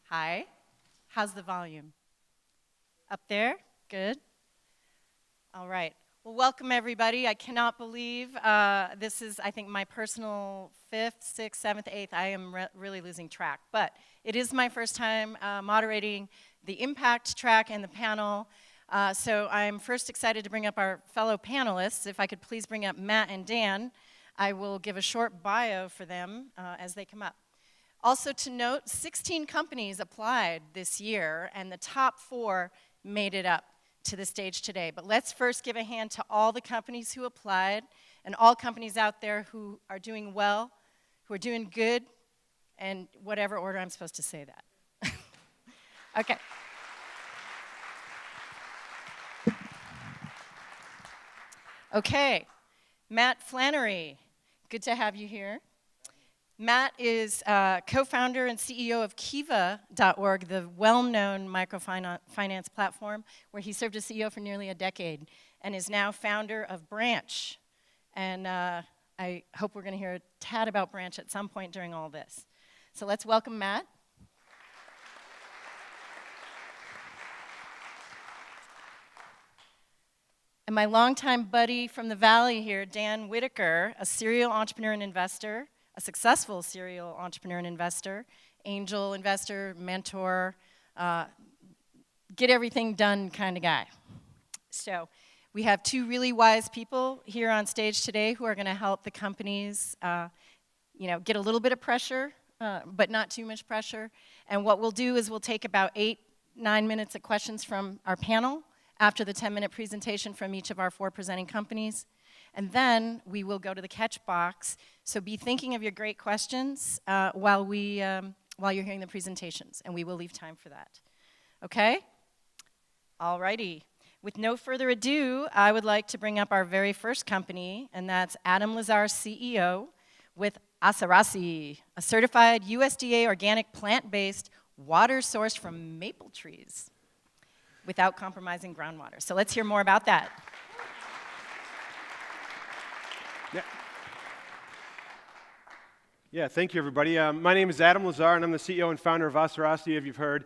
Hi. How's the volume? Up there? Good. All right. Well, welcome everybody. I cannot believe this is, I think, my personal 5th, 6th, 7th, 8th. I am really losing track. But it is my first time moderating the Impact track and the panel. So I'm first excited to bring up our fellow panelists. If I could please bring up Matt and Dan, I will give a short bio for them as they come up. Also to note, 16 companies applied this year, and the top 4 made it up to the stage today. But let's first give a hand to all the companies who applied, and all companies out there who are doing well, who are doing good, and whatever order I'm supposed to say that. Okay. Okay, Matt Flannery, good to have you here. Matt is co-founder and CEO of Kiva.org, the well-known microfinance platform, where he served as CEO for nearly a decade, and is now founder of Branch. And I hope we're going to hear a tad about Branch at some point during all this. So let's welcome Matt. And my longtime buddy from the Valley here, Dan Whitaker, a serial entrepreneur and investor, a successful serial entrepreneur and investor, angel investor, mentor, get everything done kind of guy. So we have 2 really wise people here on stage today who are going to help the companies get a little bit of pressure, but not too much pressure. And what we'll do is we'll take about 8-9 minutes of questions from our panel after the 10-minute presentation from each of our 4 presenting companies. And then we will go to the catch box. So be thinking of your great questions while you're hearing the presentations, and we will leave time for that. Okay? All righty. With no further ado, I would like to bring up our very first company, and that's Adam Lazar, CEO, with Asarasi, a certified USDA organic plant-based water sourced from maple trees without compromising groundwater. So let's hear more about that. Yeah, thank you, everybody. My name is Adam Lazar, and I'm the CEO and founder of Asarasi, if you've heard.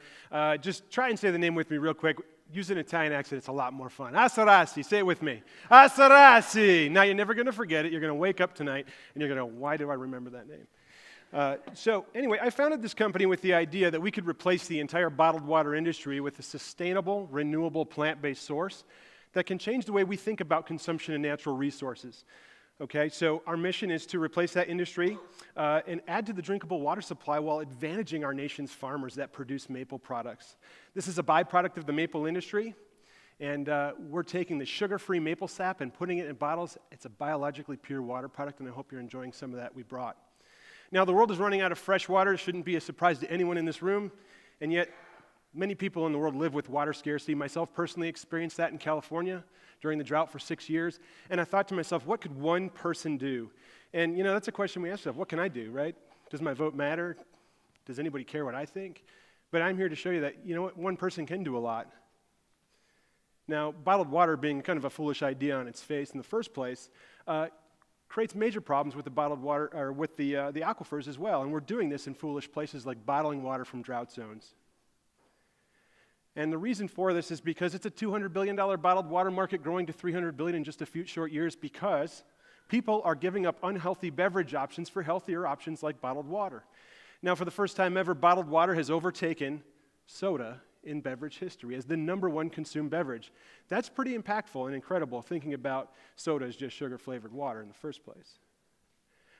Just try and say the name with me real quick. Use an Italian accent, it's a lot more fun. Asarasi, say it with me. Asarasi! Now, you're never going to forget it. You're going to wake up tonight, and you're going to go, why do I remember that name? So anyway, I founded this company with the idea that we could replace the entire bottled water industry with a sustainable, renewable, plant-based source that can change the way we think about consumption of natural resources. Okay, so our mission is to replace that industry and add to the drinkable water supply while advantaging our nation's farmers that produce maple products. This is a byproduct of the maple industry, and we're taking the sugar-free maple sap and putting it in bottles. It's a biologically pure water product, and I hope you're enjoying some of that we brought. Now, the world is running out of fresh water. It shouldn't be a surprise to anyone in this room, and yet many people in the world live with water scarcity. Myself personally experienced that in California during the drought for 6 years. And I thought to myself, what could one person do? And, that's a question we ask ourselves. What can I do, right? Does my vote matter? Does anybody care what I think? But I'm here to show you that, what, one person can do a lot. Now, bottled water being kind of a foolish idea on its face in the first place, creates major problems with the bottled water, or with the aquifers as well. And we're doing this in foolish places like bottling water from drought zones. And the reason for this is because it's a $200 billion bottled water market growing to $300 billion in just a few short years, because people are giving up unhealthy beverage options for healthier options like bottled water. Now, for the first time ever, bottled water has overtaken soda in beverage history as the #1 consumed beverage. That's pretty impactful and incredible, thinking about soda as just sugar-flavored water in the first place.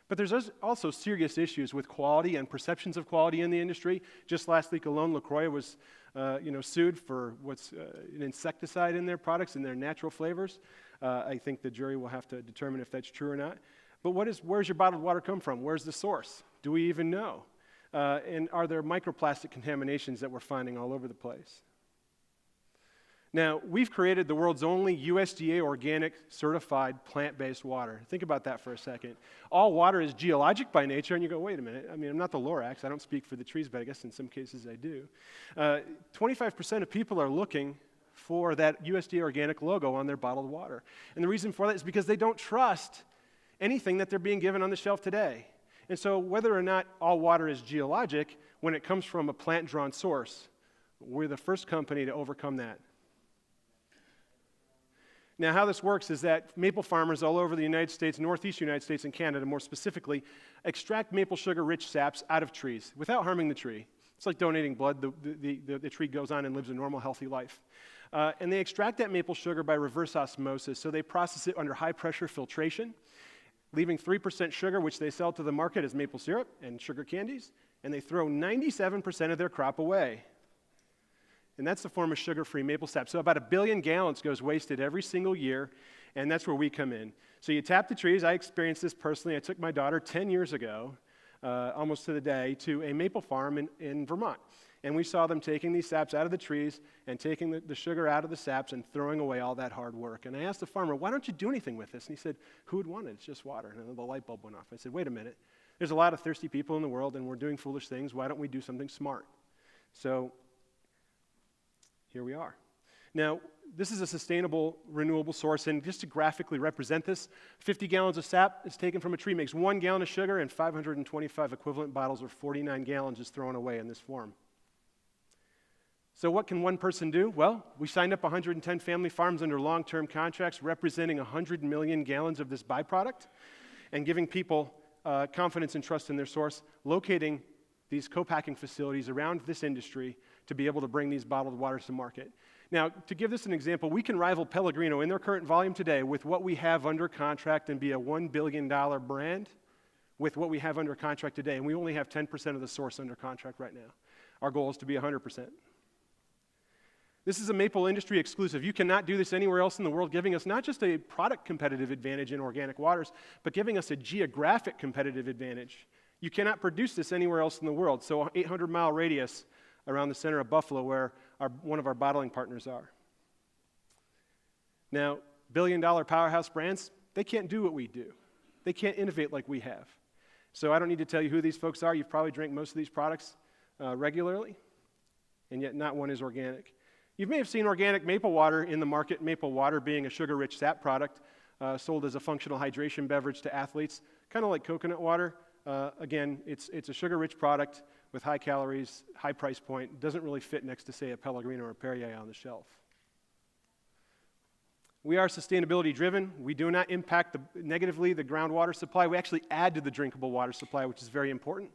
But there's also serious issues with quality and perceptions of quality in the industry. Just last week alone, LaCroix was sued for what's an insecticide in their products and their natural flavors. I think the jury will have to determine if that's true or not. But where's your bottled water come from? Where's the source? Do we even know? And are there microplastic contaminations that we're finding all over the place? Now, we've created the world's only USDA organic certified plant-based water. Think about that for a second. All water is geologic by nature, and you go, wait a minute, I'm not the Lorax, I don't speak for the trees, but I guess in some cases I do. 25% of people are looking for that USDA organic logo on their bottled water. And the reason for that is because they don't trust anything that they're being given on the shelf today. And so whether or not all water is geologic, when it comes from a plant-drawn source, we're the first company to overcome that. Now, how this works is that maple farmers all over the United States, Northeast United States and Canada more specifically, extract maple sugar-rich saps out of trees without harming the tree. It's like donating blood. The tree goes on and lives a normal, healthy life. And they extract that maple sugar by reverse osmosis, so they process it under high-pressure filtration, leaving 3% sugar, which they sell to the market as maple syrup and sugar candies, and they throw 97% of their crop away. And that's the form of sugar-free maple sap. So about 1 billion gallons goes wasted every single year, and that's where we come in. So you tap the trees. I experienced this personally. I took my daughter 10 years ago, almost to the day, to a maple farm in Vermont. And we saw them taking these saps out of the trees and taking the sugar out of the saps and throwing away all that hard work. And I asked the farmer, why don't you do anything with this? And he said, who would want it? It's just water. And then the light bulb went off. I said, wait a minute. There's a lot of thirsty people in the world, and we're doing foolish things. Why don't we do something smart? So here we are. Now, this is a sustainable, renewable source, and just to graphically represent this, 50 gallons of sap is taken from a tree, makes 1 gallon of sugar, and 525 equivalent bottles or 49 gallons is thrown away in this form. So what can one person do? Well, we signed up 110 family farms under long-term contracts representing 100 million gallons of this byproduct and giving people confidence and trust in their source, locating these co-packing facilities around this industry to be able to bring these bottled waters to market. Now, to give this an example, we can rival Pellegrino in their current volume today with what we have under contract and be a $1 billion brand with what we have under contract today, and we only have 10% of the source under contract right now. Our goal is to be 100%. This is a maple industry exclusive. You cannot do this anywhere else in the world, giving us not just a product competitive advantage in organic waters, but giving us a geographic competitive advantage. You cannot produce this anywhere else in the world. So 800-mile radius around the center of Buffalo where one of our bottling partners are. Now, billion-dollar powerhouse brands, they can't do what we do. They can't innovate like we have. So I don't need to tell you who these folks are. You've probably drank most of these products regularly, and yet not one is organic. You may have seen organic maple water in the market, maple water being a sugar-rich sap product sold as a functional hydration beverage to athletes, kind of like coconut water. Again, it's a sugar-rich product with high calories, high price point. It doesn't really fit next to, say, a Pellegrino or a Perrier on the shelf. We are sustainability driven. We do not impact negatively the groundwater supply. We actually add to the drinkable water supply, which is very important.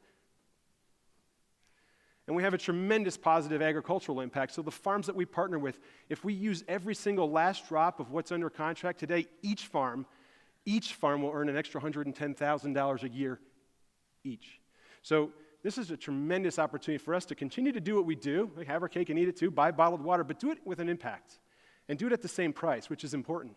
And we have a tremendous positive agricultural impact. So the farms that we partner with, if we use every single last drop of what's under contract today, each farm will earn an extra $110,000 a year each. So this is a tremendous opportunity for us to continue to do what we do, like have our cake and eat it too, buy bottled water, but do it with an impact. And do it at the same price, which is important.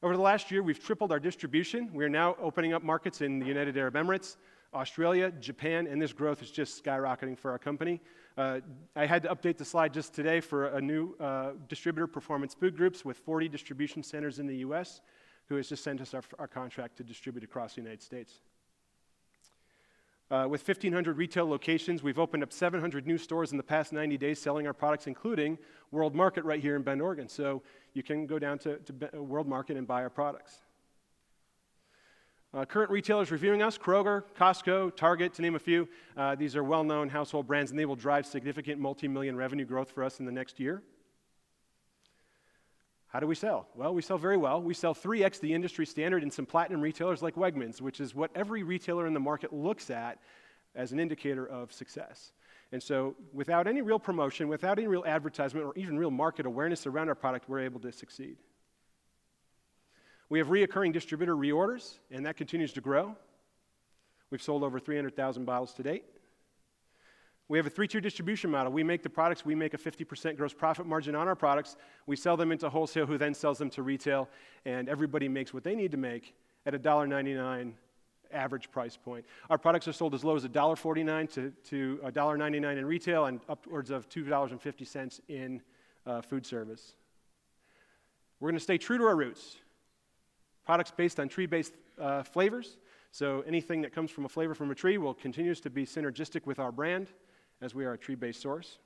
Over the last year, we've tripled our distribution. We are now opening up markets in the United Arab Emirates, Australia, Japan, and this growth is just skyrocketing for our company. I had to update the slide just today for a new distributor, Performance Food Groups, with 40 distribution centers in the U.S., who has just sent us our contract to distribute across the United States. With 1,500 retail locations, we've opened up 700 new stores in the past 90 days selling our products, including World Market right here in Bend, Oregon. So you can go down to World Market and buy our products. Current retailers reviewing us, Kroger, Costco, Target, to name a few. These are well-known household brands, and they will drive significant multi-million revenue growth for us in the next year. How do we sell? Well, we sell very well. We sell 3x the industry standard in some platinum retailers like Wegmans, which is what every retailer in the market looks at as an indicator of success. And so without any real promotion, without any real advertisement, or even real market awareness around our product, we're able to succeed. We have reoccurring distributor reorders, and that continues to grow. We've sold over 300,000 bottles to date. We have a 3-tier distribution model. We make the products, we make a 50% gross profit margin on our products. We sell them into wholesale, who then sells them to retail, and everybody makes what they need to make at a $1.99 average price point. Our products are sold as low as $1.49 to $1.99 in retail and upwards of $2.50 in food service. We're going to stay true to our roots. Products based on tree-based flavors. So anything that comes from a flavor from a tree will continue to be synergistic with our brand, as we are a tree-based source.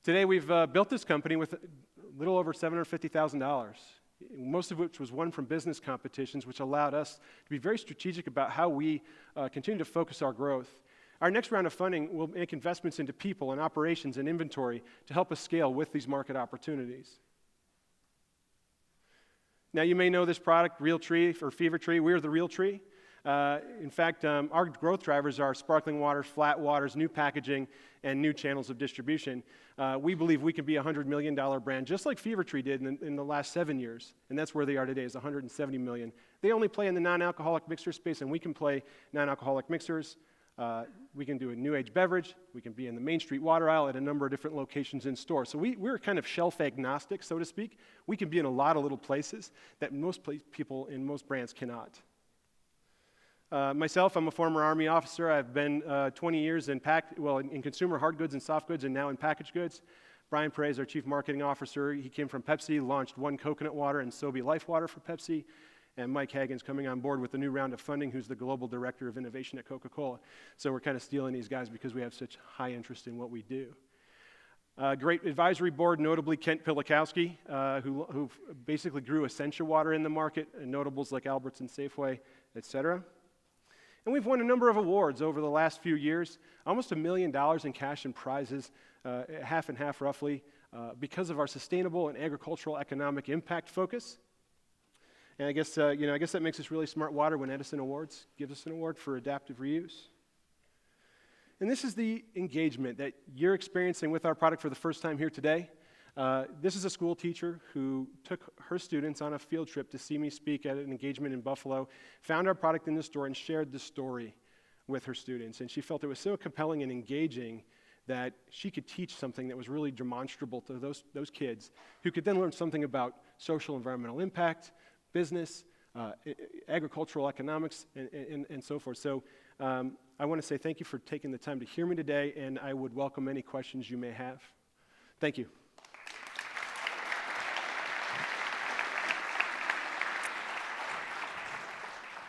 Today we've built this company with a little over $750,000, most of which was won from business competitions, which allowed us to be very strategic about how we continue to focus our growth. Our next round of funding will make investments into people and operations and inventory to help us scale with these market opportunities. Now, you may know this product, Real Tree or Fever Tree. We're the Real Tree. In fact, our growth drivers are sparkling waters, flat waters, new packaging, and new channels of distribution. We believe we can be a $100 million brand, just like Fever Tree did in the last 7 years. And that's where they are today, is $170 million. They only play in the non-alcoholic mixer space, and we can play non-alcoholic mixers. We can do a new age beverage. We can be in the Main Street water aisle at a number of different locations in store. So we're kind of shelf agnostic, so to speak. We can be in a lot of little places that most people in most brands cannot. Myself, I'm a former Army officer. I've been 20 years in consumer hard goods and soft goods and now in packaged goods. Brian Perez, our Chief Marketing Officer, he came from Pepsi, launched One Coconut Water and Sobe Life Water for Pepsi. And Mike Hagan's coming on board with the new round of funding, who's the Global Director of Innovation at Coca-Cola. So we're kind of stealing these guys because we have such high interest in what we do. Great advisory board, notably Kent Pilikowski, who basically grew Essentia Water in the market, and notables like Albertsons, Safeway, et cetera. And we've won a number of awards over the last few years, almost $1 million in cash and prizes, half and half roughly, because of our sustainable and agricultural economic impact focus. And I guess that makes us really smart water when Edison Awards gives us an award for adaptive reuse. And this is the engagement that you're experiencing with our product for the first time here today. This is a school teacher who took her students on a field trip to see me speak at an engagement in Buffalo, found our product in the store, and shared the story with her students. And she felt it was so compelling and engaging that she could teach something that was really demonstrable to those kids, who could then learn something about social environmental impact, business, agricultural economics, and so forth. So I want to say thank you for taking the time to hear me today, and I would welcome any questions you may have. Thank you.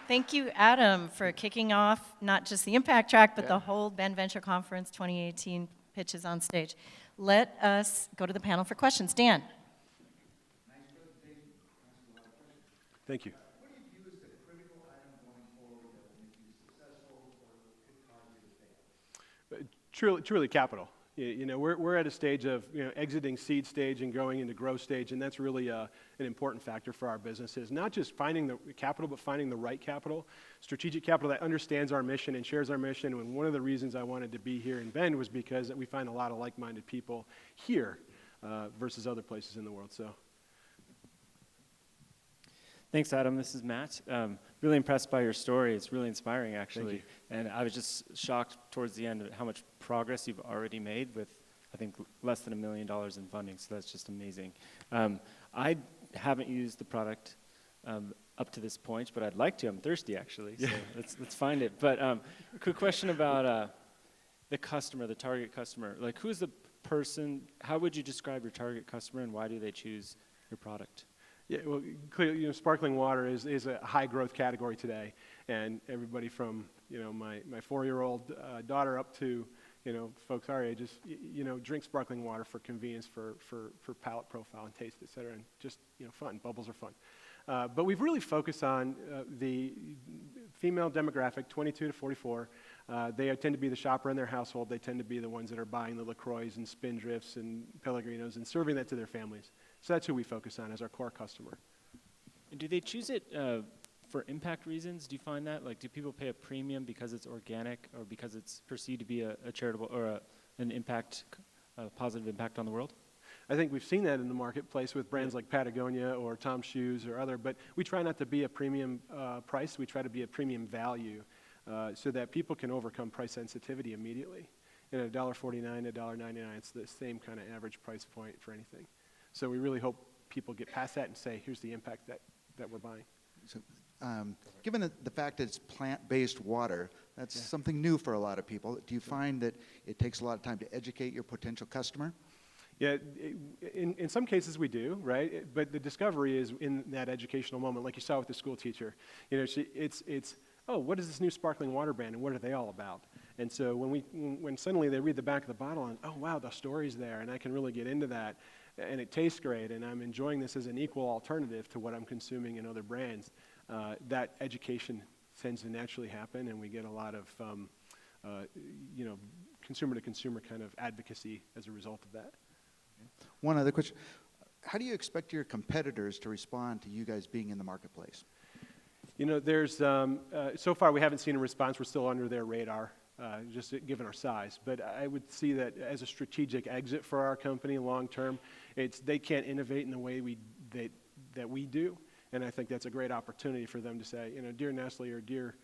Thank you, Adam, for kicking off not just the Impact Track, but the whole Ben Venture Conference 2018 pitches on stage. Let us go to the panel for questions. Dan. Nice presentation. Asked a lot of questions. Thank you. What do you view as the critical item going forward that will make you successful or could cause you to fail? Truly capital. We're at a stage of exiting seed stage and going into growth stage, and that's really an important factor for our businesses. Not just finding the capital, but finding the right capital, strategic capital that understands our mission and shares our mission. And one of the reasons I wanted to be here in Bend was because we find a lot of like-minded people here versus other places in the world. So. Thanks, Adam. This is Matt. Really impressed by your story. It's really inspiring, actually. And I was just shocked towards the end at how much progress you've already made with, I think, less than $1 million in funding. So that's just amazing. I haven't used the product up to this point, but I'd like to. I'm thirsty, actually. So let's find it. But quick question about the customer, the target customer. Like, who's the person? How would you describe your target customer, and why do they choose your product? Yeah, well, clearly, sparkling water is a high growth category today, and everybody from my 4-year-old daughter up to folks our age just drink sparkling water for convenience, for palate profile and taste, et cetera, and just fun. Bubbles are fun. But we've really focused on the female demographic, 22 to 44. They tend to be the shopper in their household. They tend to be the ones that are buying the LaCroix and Spindrifts and Pellegrinos and serving that to their families. So that's who we focus on as our core customer. And do they choose it for impact reasons? Do you find that? Like, do people pay a premium because it's organic or because it's perceived to be a charitable or an impact, a positive impact on the world? I think we've seen that in the marketplace with brands like Patagonia or Tom's Shoes or other, but we try not to be a premium price. We try to be a premium value so that people can overcome price sensitivity immediately. At $1.49, $1.99, it's the same kind of average price point for anything. So we really hope people get past that and say, here's the impact that we're buying. So, given the fact that it's plant-based water, that's something new for a lot of people. Do you find that it takes a lot of time to educate your potential customer? Yeah, in some cases we do, right? But the discovery is in that educational moment, like you saw with the school teacher. It's what is this new sparkling water brand and what are they all about? And so when suddenly they read the back of the bottle and, oh wow, the story's there and I can really get into that and it tastes great and I'm enjoying this as an equal alternative to what I'm consuming in other brands, that education tends to naturally happen and we get a lot of you know, consumer-to-consumer kind of advocacy as a result of that. One other question. How do you expect your competitors to respond to you guys being in the marketplace? You know, there's, so far we haven't seen a response. We're still under their radar, just given our size. But I would see that as a strategic exit for our company long term. They can't innovate in the way that we do. And I think that's a great opportunity for them to say, you know, dear Nestle or dear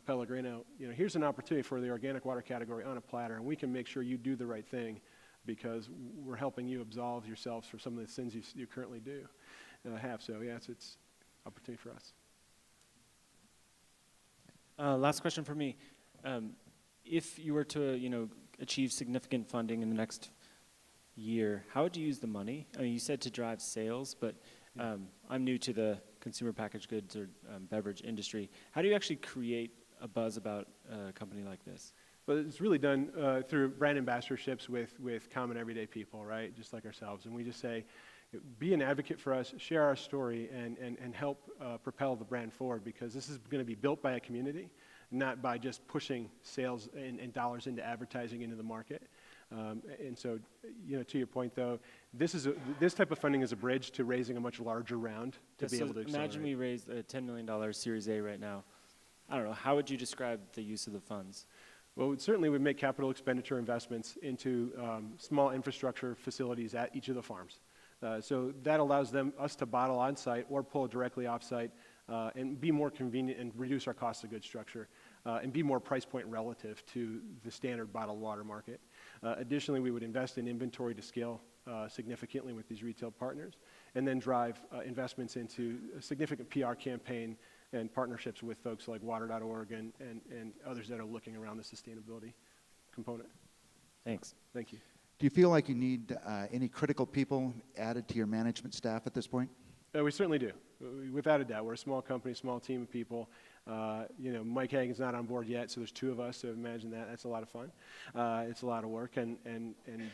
Pellegrino, you know, here's an opportunity for the organic water category on a platter, and we can make sure you do the right thing because we're helping you absolve yourselves for some of the sins you currently do have. So, yeah, it's opportunity for us. Last question for me. If you were to, you know, achieve significant funding in the next year, how would you use the money? I mean, you said to drive sales, but I'm new to the consumer packaged goods or beverage industry. How do you actually create a buzz about a company like this? Well, it's really done through brand ambassadorships with common everyday people, right, just like ourselves. And we just say, be an advocate for us, share our story, and help propel the brand forward, because this is going to be built by a community, not by just pushing sales and dollars into advertising into the market. And so, you know, to your point, though, this type of funding is a bridge to raising a much larger round to be able to accelerate. Imagine we raised a $10 million Series A right now. I don't know, how would you describe the use of the funds? Well, it certainly would make capital expenditure investments into small infrastructure facilities at each of the farms. So that allows us to bottle on site or pull directly off site and be more convenient and reduce our cost of goods structure and be more price point relative to the standard bottled water market. Additionally, we would invest in inventory to scale significantly with these retail partners, and then drive investments into a significant PR campaign and partnerships with folks like water.org and others that are looking around the sustainability component. Thanks. Thank you. Do you feel like you need any critical people added to your management staff at this point? We certainly do. Without a doubt. We're a small company, small team of people. You know, Mike Hagan's not on board yet, so there's two of us, so imagine that. That's a lot of fun. It's a lot of work, and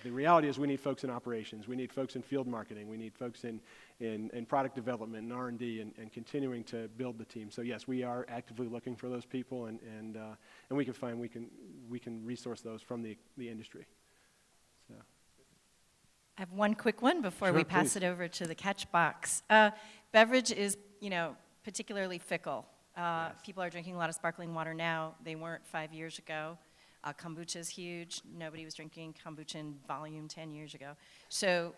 the reality is we need folks in operations. We need folks in field marketing. We need folks in product development and R&D and continuing to build the team. So yes, we are actively looking for those people, and we can find, we can resource those from the industry. So. I have one quick one before Sure, we pass please. it over to the catch box. Beverage is, you know, particularly fickle. Yes. People are drinking a lot of sparkling water now. They weren't 5 years ago. Kombucha is huge. Nobody was drinking kombucha in volume 10 years ago. So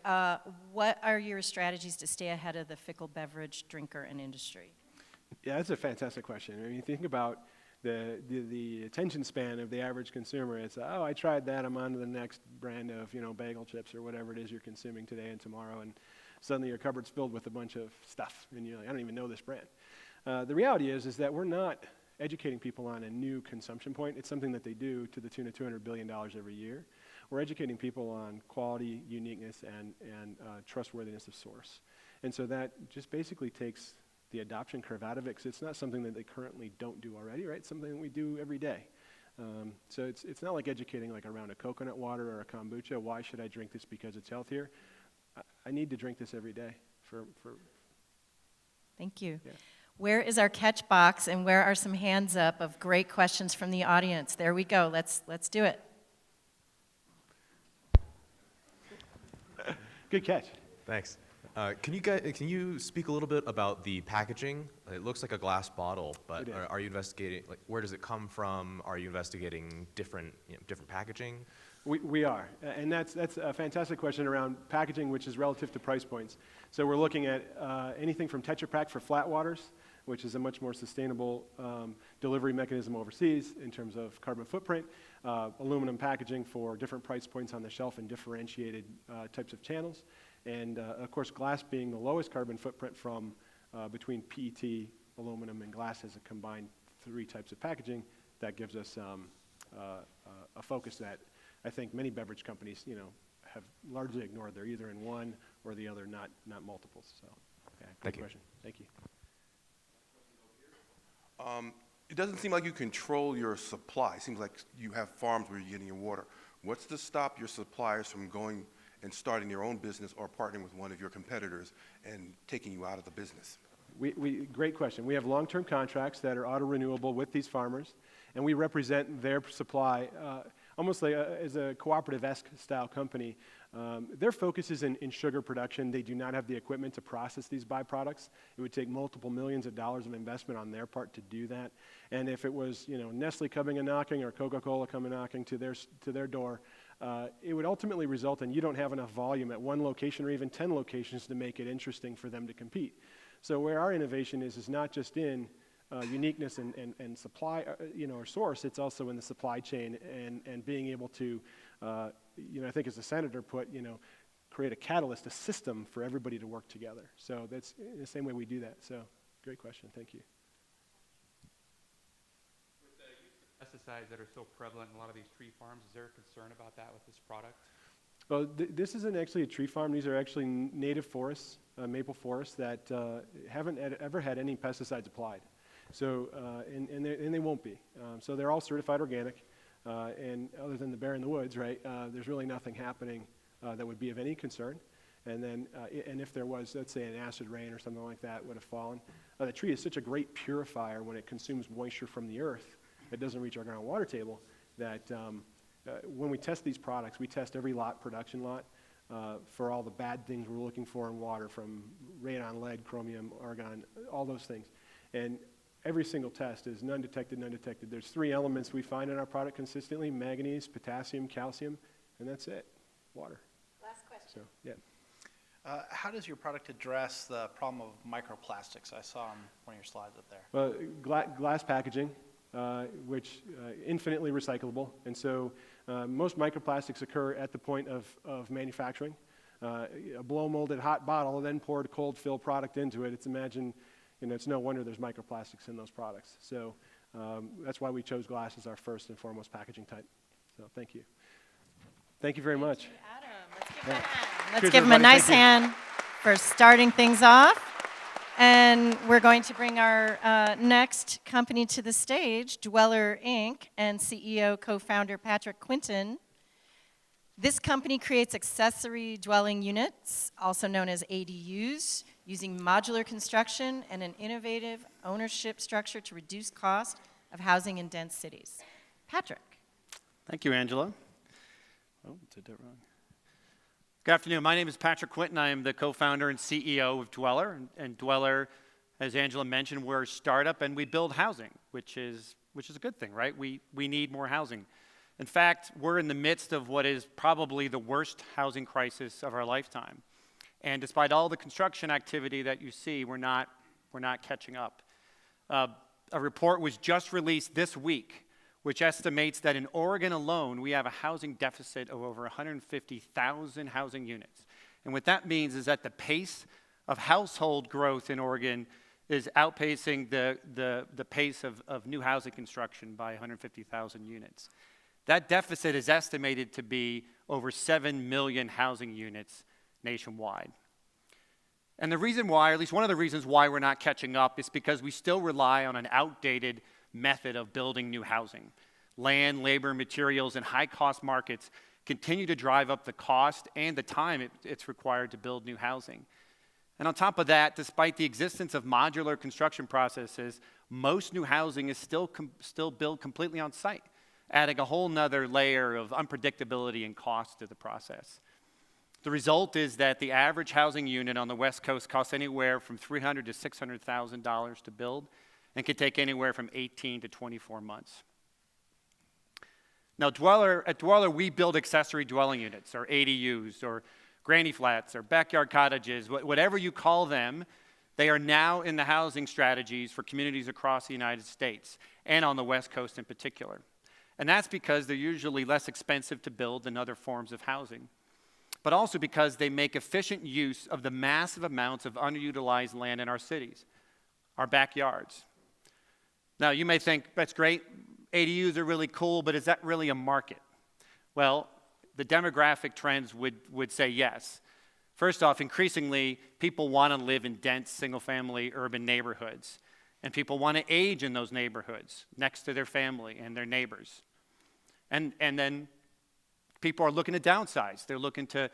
what are your strategies to stay ahead of the fickle beverage drinker and industry? Yeah, that's a fantastic question. I mean, you think about the attention span of the average consumer. It's, oh, I tried that, I'm on to the next brand of, you know, bagel chips or whatever it is you're consuming today and tomorrow, and suddenly your cupboard's filled with a bunch of stuff, and you're like, I don't even know this brand. The reality is that we're not educating people on a new consumption point. It's something that they do to the tune of $200 billion every year. We're educating people on quality, uniqueness, and trustworthiness of source. And so that just basically takes the adoption curve out of it, because it's not something that they currently don't do already, right? It's something that we do every day. So it's not like educating like around a coconut water or a kombucha. Why should I drink this because it's healthier? I need to drink this every day for Thank you. Yeah. Where is our catch box, and where are some hands up of great questions from the audience? There we go. Let's do it. Good catch. Thanks. Can you speak a little bit about the packaging? It looks like a glass bottle, but are you investigating, like, where does it come from? Are you investigating different packaging? We are, and that's a fantastic question around packaging, which is relative to price points. So we're looking at anything from Tetra Pak for flat waters, which is a much more sustainable delivery mechanism overseas in terms of carbon footprint, aluminum packaging for different price points on the shelf and differentiated types of channels, and of course glass being the lowest carbon footprint from between PET, aluminum, and glass as a combined three types of packaging. That gives us a focus that I think many beverage companies, you know, have largely ignored. They're either in one or the other, not multiples. So, yeah, good question. Thank you. It doesn't seem like you control your supply. It seems like you have farms where you're getting your water. What's to stop your suppliers from going and starting their own business or partnering with one of your competitors and taking you out of the business? Great question. We have long-term contracts that are auto-renewable with these farmers, and we represent their supply almost like as a cooperative-esque style company. Their focus is in sugar production. They do not have the equipment to process these byproducts. It would take multiple millions of dollars of investment on their part to do that. And if it was, Nestle coming and knocking or Coca-Cola coming knocking to their door, it would ultimately result in you don't have enough volume at one location or even 10 locations to make it interesting for them to compete. So where our innovation is not just in uniqueness and supply, or source, it's also in the supply chain and being able to, I think as the senator put, create a catalyst, a system for everybody to work together. So that's in the same way we do that. So great question, thank you. With the use of pesticides that are so prevalent in a lot of these tree farms, is there a concern about that with this product? Well, this isn't actually a tree farm. These are actually native forests, maple forests that haven't ever had any pesticides applied. So, and they won't be. So they're all certified organic, and other than the bear in the woods, right, there's really nothing happening that would be of any concern. And then, and if there was, let's say an acid rain or something like that would have fallen, the tree is such a great purifier when it consumes moisture from the earth, it doesn't reach our groundwater table, that when we test these products, we test every production lot, for all the bad things we're looking for in water, from radon, lead, chromium, argon, all those things. And every single test is none detected, none detected. There's 3 elements we find in our product consistently: manganese, potassium, calcium, and that's it, water. Last question. So, yeah. How does your product address the problem of microplastics? I saw on one of your slides up there. Well, glass packaging, which infinitely recyclable, and so most microplastics occur at the point of manufacturing. A blow-molded hot bottle, then poured cold fill product into it. It's no wonder there's microplastics in those products. So that's why we chose glass as our first and foremost packaging type. So thank you. Thank you very much. Adam, let's give him a nice hand for starting things off. And we're going to bring our next company to the stage, Dweller Inc., and CEO, co-founder Patrick Quinton. This company creates accessory dwelling units, also known as ADUs, using modular construction and an innovative ownership structure to reduce cost of housing in dense cities. Patrick. Thank you, Angela. Oh, did that wrong. Good afternoon. My name is Patrick Quinton. I am the co-founder and CEO of Dweller. And Dweller, as Angela mentioned, we're a startup and we build housing, which is a good thing, right? We need more housing. In fact, we're in the midst of what is probably the worst housing crisis of our lifetime. And despite all the construction activity that you see, we're not catching up. A report was just released this week, which estimates that in Oregon alone, we have a housing deficit of over 150,000 housing units. And what that means is that the pace of household growth in Oregon is outpacing the pace of new housing construction by 150,000 units. That deficit is estimated to be over 7 million housing units nationwide. And the reason why, or at least one of the reasons why we're not catching up, is because we still rely on an outdated method of building new housing. Land, labor, materials, and high-cost markets continue to drive up the cost and the time it's required to build new housing. And on top of that, despite the existence of modular construction processes, most new housing is still built completely on site, adding a whole nother layer of unpredictability and cost to the process. The result is that the average housing unit on the West Coast costs anywhere from $300,000 to $600,000 to build and can take anywhere from 18 to 24 months. Now, at Dweller, we build accessory dwelling units, or ADUs, or granny flats, or backyard cottages, whatever you call them. They are now in the housing strategies for communities across the United States, and on the West Coast in particular. And that's because they're usually less expensive to build than other forms of housing, but also because they make efficient use of the massive amounts of underutilized land in our cities, our backyards. Now, you may think, that's great, ADUs are really cool, but is that really a market? Well, the demographic trends would say yes. First off, increasingly, people want to live in dense, single-family urban neighborhoods, and people want to age in those neighborhoods next to their family and their neighbors. And then people are looking to downsize. They're looking to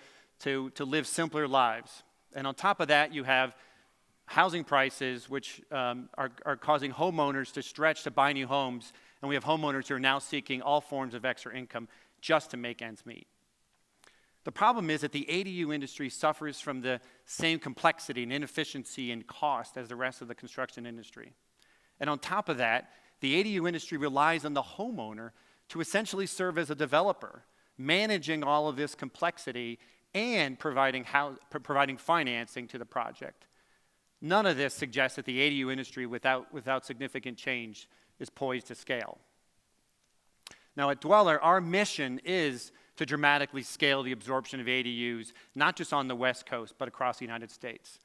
live simpler lives. And on top of that, you have housing prices which are causing homeowners to stretch to buy new homes and we have homeowners who are now seeking all forms of extra income just to make ends meet. The problem is that the ADU industry suffers from the same complexity and inefficiency and cost as the rest of the construction industry. And on top of that, the ADU industry relies on the homeowner to essentially serve as a developer, managing all of this complexity and providing financing to the project. None of this suggests that the ADU industry without significant change is poised to scale. Now at Dweller, our mission is to dramatically scale the absorption of ADUs, not just on the West Coast, but across the United States.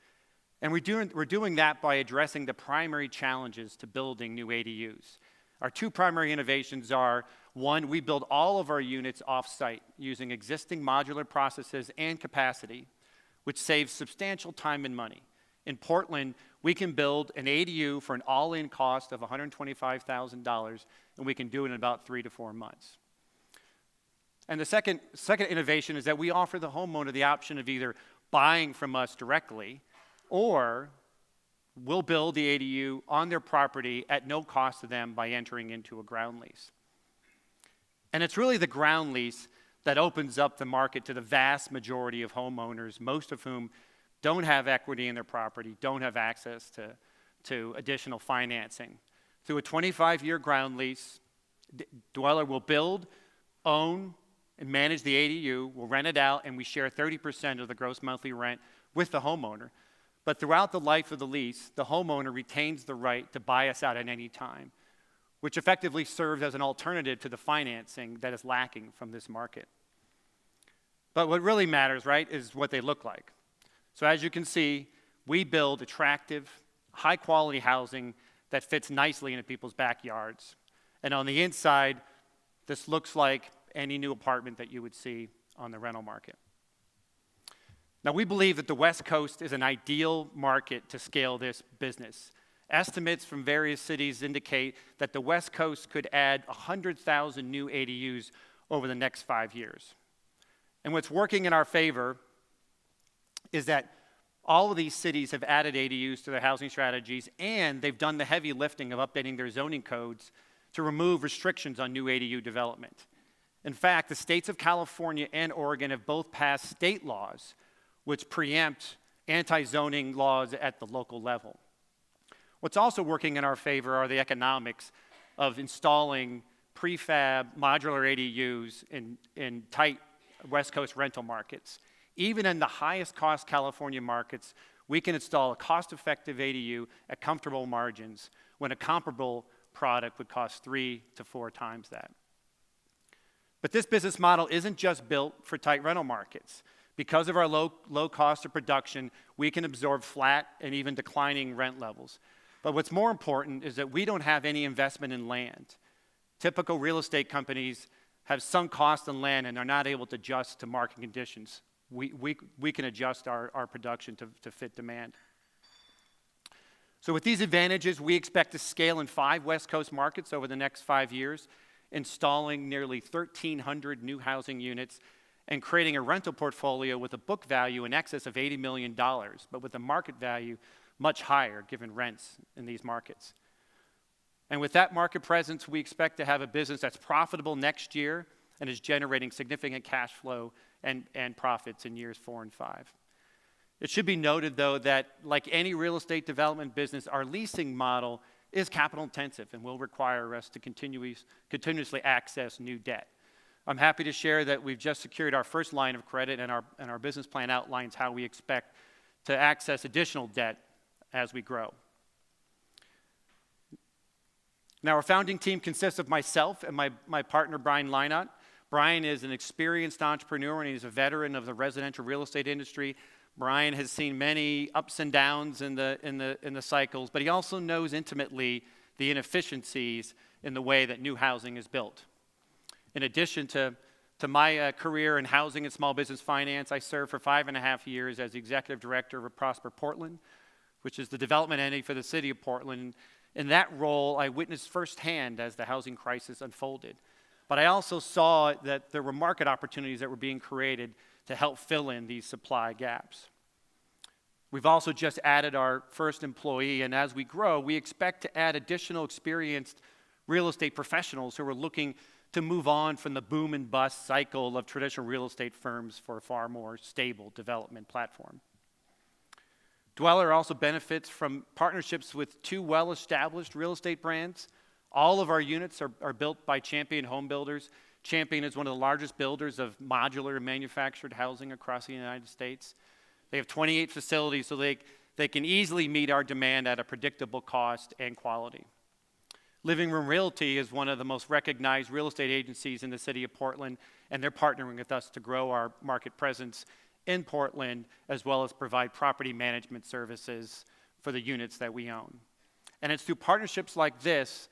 And we're doing that by addressing the primary challenges to building new ADUs. Our two primary innovations are, one, we build all of our units off-site using existing modular processes and capacity, which saves substantial time and money. In Portland, we can build an ADU for an all-in cost of $125,000, and we can do it in about 3 to 4 months. And the second innovation is that we offer the homeowner the option of either buying from us directly, or we'll build the ADU on their property at no cost to them by entering into a ground lease. And it's really the ground lease that opens up the market to the vast majority of homeowners, most of whom don't have equity in their property, don't have access to additional financing. Through a 25-year ground lease, Dweller will build, own, and manage the ADU, we'll rent it out, and we share 30% of the gross monthly rent with the homeowner. But throughout the life of the lease, the homeowner retains the right to buy us out at any time, which effectively serves as an alternative to the financing that is lacking from this market. But what really matters, right, is what they look like. So as you can see, we build attractive, high-quality housing that fits nicely into people's backyards. And on the inside, this looks like any new apartment that you would see on the rental market. Now, we believe that the West Coast is an ideal market to scale this business. Estimates from various cities indicate that the West Coast could add 100,000 new ADUs over the next 5 years. And what's working in our favor is that all of these cities have added ADUs to their housing strategies, and they've done the heavy lifting of updating their zoning codes to remove restrictions on new ADU development. In fact, the states of California and Oregon have both passed state laws which preempt anti-zoning laws at the local level. What's also working in our favor are the economics of installing prefab modular ADUs in tight West Coast rental markets. Even in the highest cost California markets, we can install a cost-effective ADU at comfortable margins when a comparable product would cost 3 to 4 times that. But this business model isn't just built for tight rental markets. Because of our low cost of production, we can absorb flat and even declining rent levels. But what's more important is that we don't have any investment in land. Typical real estate companies have some cost in land and are not able to adjust to market conditions. We can adjust our production to fit demand. So with these advantages, we expect to scale in 5 West Coast markets over the next 5 years, installing nearly 1,300 new housing units and creating a rental portfolio with a book value in excess of $80 million, but with a market value much higher given rents in these markets. And with that market presence, we expect to have a business that's profitable next year and is generating significant cash flow and profits in years 4 and 5. It should be noted, though, that like any real estate development business, our leasing model is capital intensive and will require us to continuously access new debt. I'm happy to share that we've just secured our first line of credit, and our business plan outlines how we expect to access additional debt as we grow. Now, our founding team consists of myself and my partner, Brian Leinott. Brian is an experienced entrepreneur, and he's a veteran of the residential real estate industry. Brian has seen many ups and downs in the cycles, but he also knows intimately the inefficiencies in the way that new housing is built. In addition to my career in housing and small business finance, I served for 5.5 years as the executive director of Prosper Portland, which is the development entity for the city of Portland. In that role, I witnessed firsthand as the housing crisis unfolded. But I also saw that there were market opportunities that were being created to help fill in these supply gaps. We've also just added our first employee, and as we grow, we expect to add additional experienced real estate professionals who are looking to move on from the boom and bust cycle of traditional real estate firms for a far more stable development platform. Dweller also benefits from partnerships with 2 well-established real estate brands. All of our units are built by Champion Home Builders. Champion is one of the largest builders of modular and manufactured housing across the United States. They have 28 facilities, so they can easily meet our demand at a predictable cost and quality. Living Room Realty is one of the most recognized real estate agencies in the city of Portland, and they're partnering with us to grow our market presence in Portland, as well as provide property management services for the units that we own. And it's through partnerships like this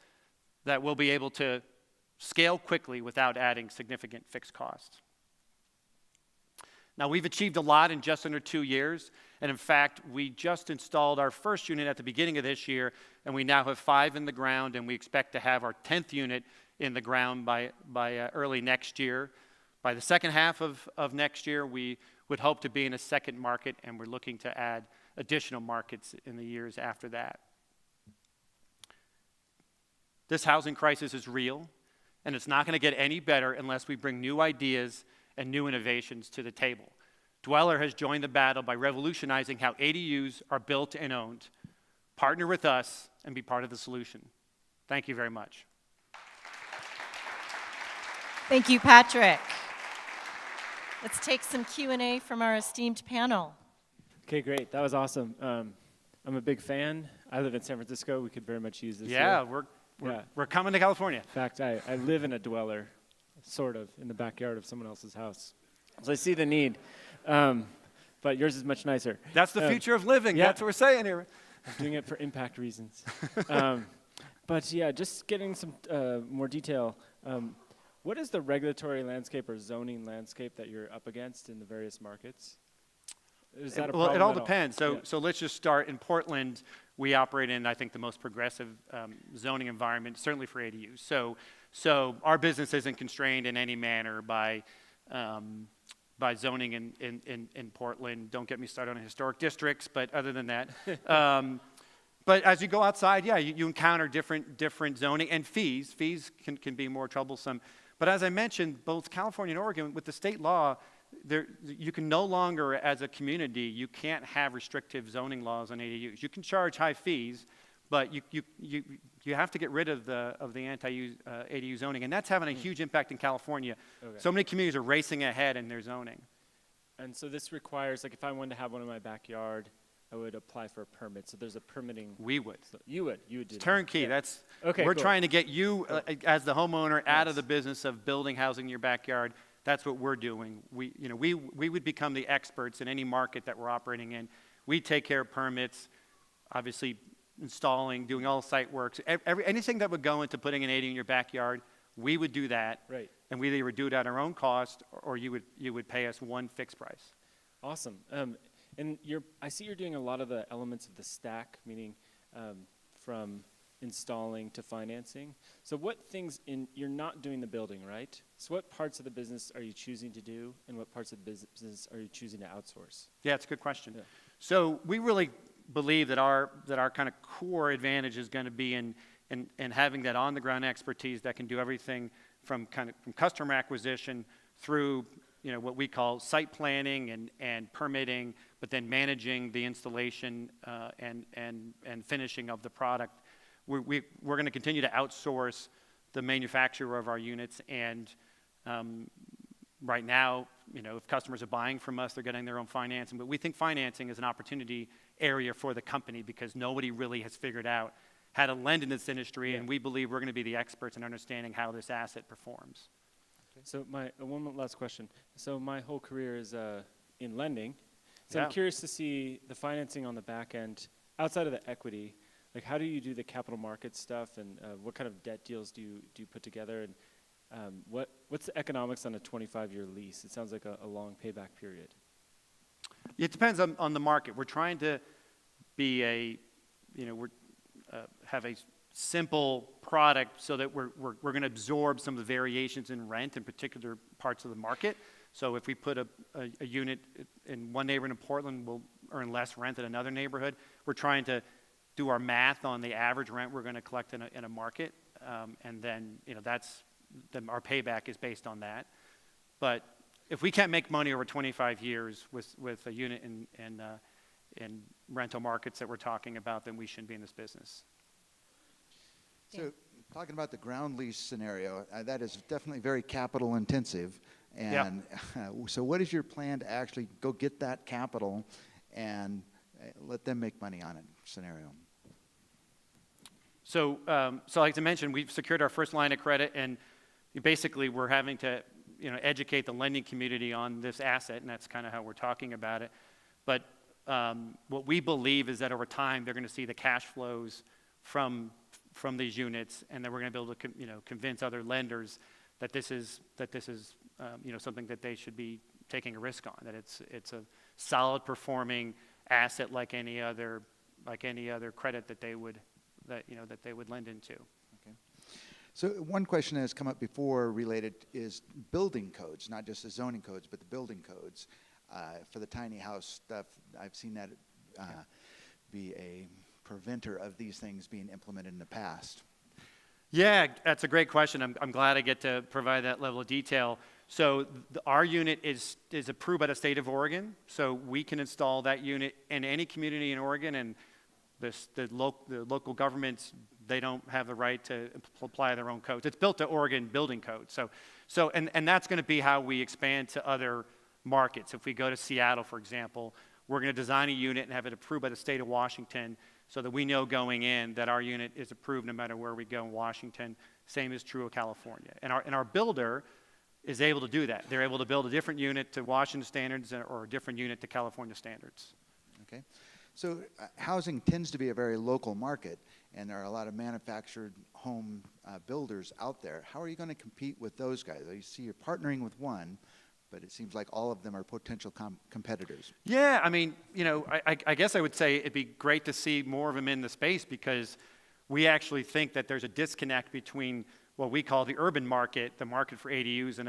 that we'll be able to scale quickly without adding significant fixed costs. Now, we've achieved a lot in just under 2 years, and in fact, we just installed our first unit at the beginning of this year, and we now have 5 in the ground, and we expect to have our 10th unit in the ground by early next year. By the second half of next year, we would hope to be in a second market, and we're looking to add additional markets in the years after that. This housing crisis is real, and it's not going to get any better unless we bring new ideas and new innovations to the table. Dweller has joined the battle by revolutionizing how ADUs are built and owned. Partner with us and be part of the solution. Thank you very much. Thank you, Patrick. Let's take some Q&A from our esteemed panel. Okay, great. That was awesome. I'm a big fan. I live in San Francisco. We could very much use this. Yeah, here. we're coming to California. In fact, I live in a dweller, sort of, in the backyard of someone else's house. So I see the need. But yours is much nicer. That's the future of living. Yeah. That's what we're saying here. I'm doing it for impact reasons. But yeah, just getting some more detail. What is the regulatory landscape or zoning landscape that you're up against in the various markets? Is that a problem? Well, it all at depends. So let's just start in Portland. We operate in, I think, the most progressive zoning environment, certainly for ADUs. So our business isn't constrained in any manner by zoning in Portland. Don't get me started on historic districts, but other than that. But as you go outside, yeah, you encounter different zoning and fees. Fees can be more troublesome. But as I mentioned, both California and Oregon, with the state law, you can no longer, as a community, you can't have restrictive zoning laws on ADUs. You can charge high fees, but you have to get rid of the anti-ADU zoning, and that's having a huge impact in California. Okay. So many communities are racing ahead in their zoning. And so this requires, like if I wanted to have one in my backyard, I would apply for a permit. So there's a permitting. We would. So you would do It's turnkey. that. That's Okay, We're cool. trying to get you, as the homeowner, out of Yes. the business of building housing in your backyard. That's what we're doing. We would become the experts in any market that we're operating in. We take care of permits, obviously installing, doing all site works. Anything that would go into putting an ADU in your backyard, we would do that. Right. And we either would do it at our own cost, or you would pay us one fixed price. Awesome. And I see you're doing a lot of the elements of the stack, meaning from installing to financing. So what things you're not doing the building, right? So what parts of the business are you choosing to do, and what parts of the business are you choosing to outsource? Yeah, it's a good question. Yeah. So we really believe that our kind of core advantage is going to be in having that on the ground expertise that can do everything from customer acquisition through what we call site planning and permitting, but then managing the installation and finishing of the product. We're going to continue to outsource the manufacturer of our units, and right now, if customers are buying from us, they're getting their own financing. But we think financing is an opportunity area for the company because nobody really has figured out how to lend in this industry, and we believe we're going to be the experts in understanding how this asset performs. So one last question. So my whole career is in lending. So Yeah. I'm curious to see the financing on the back end, outside of the equity. Like, how do you do the capital market stuff, and what kind of debt deals do you put together, and what's the economics on a 25-year lease? It sounds like a long payback period. It depends on the market. We're trying to be have a simple product so that we're going to absorb some of the variations in rent in particular parts of the market. So if we put a unit in one neighborhood in Portland, we'll earn less rent than another neighborhood. We're trying to do our math on the average rent we're going to collect in a market. and then our payback is based on that. But if we can't make money over 25 years with a unit in rental markets that we're talking about, then we shouldn't be in this business. So talking about the ground lease scenario, that is definitely very capital intensive. And so what is your plan to actually go get that capital and let them make money on it scenario? So like I mentioned, we've secured our first line of credit, and basically we're having to educate the lending community on this asset, and that's kind of how we're talking about it. But what we believe is that over time they're going to see the cash flows from these units, and then we're going to be able to convince other lenders that this is something that they should be taking a risk on, that it's a solid performing asset like any other credit that they would lend into. Okay. So one question that has come up before related is building codes, not just the zoning codes, but the building codes. For the tiny house stuff, I've seen that be a preventer of these things being implemented in the past. Yeah, that's a great question. I'm glad I get to provide that level of detail. So our unit is approved by the state of Oregon, so we can install that unit in any community in Oregon, and the local governments, they don't have the right to apply their own codes. It's built to Oregon building code. And that's going to be how we expand to other markets. If we go to Seattle, for example, we're going to design a unit and have it approved by the state of Washington so that we know going in that our unit is approved no matter where we go in Washington. Same is true of California. And our builder is able to do that. They're able to build a different unit to Washington standards or a different unit to California standards. Okay. So housing tends to be a very local market, and there are a lot of manufactured home builders out there. How are you going to compete with those guys? You see you're partnering with one, but it seems like all of them are potential competitors. Yeah, I mean, I guess I would say it'd be great to see more of them in the space, because we actually think that there's a disconnect between what we call the urban market, the market for ADUs and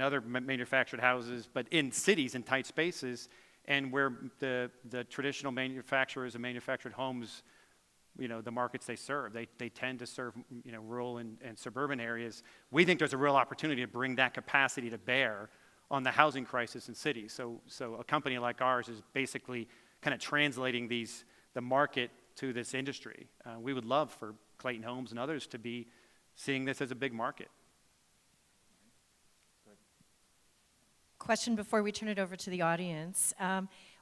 other manufactured houses, but in cities, in tight spaces, and where the traditional manufacturers and manufactured homes, the markets they serve, they tend to serve, rural and suburban areas. We think there's a real opportunity to bring that capacity to bear on the housing crisis in cities. So a company like ours is basically kind of translating the market to this industry. We would love for Clayton Homes and others to be seeing this as a big market. Question before we turn it over to the audience.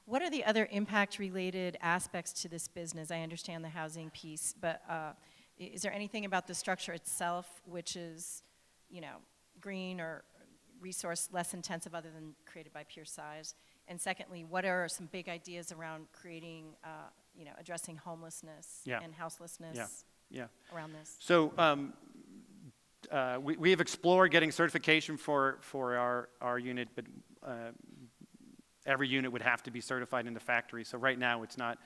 What are the other impact-related aspects to this business? I understand the housing piece, but is there anything about the structure itself which is, green or resource less intensive other than created by pure size? And secondly, what are some big ideas around creating, addressing homelessness and houselessness around this? So we have explored getting certification for our unit, but every unit would have to be certified in the factory. So right now it's not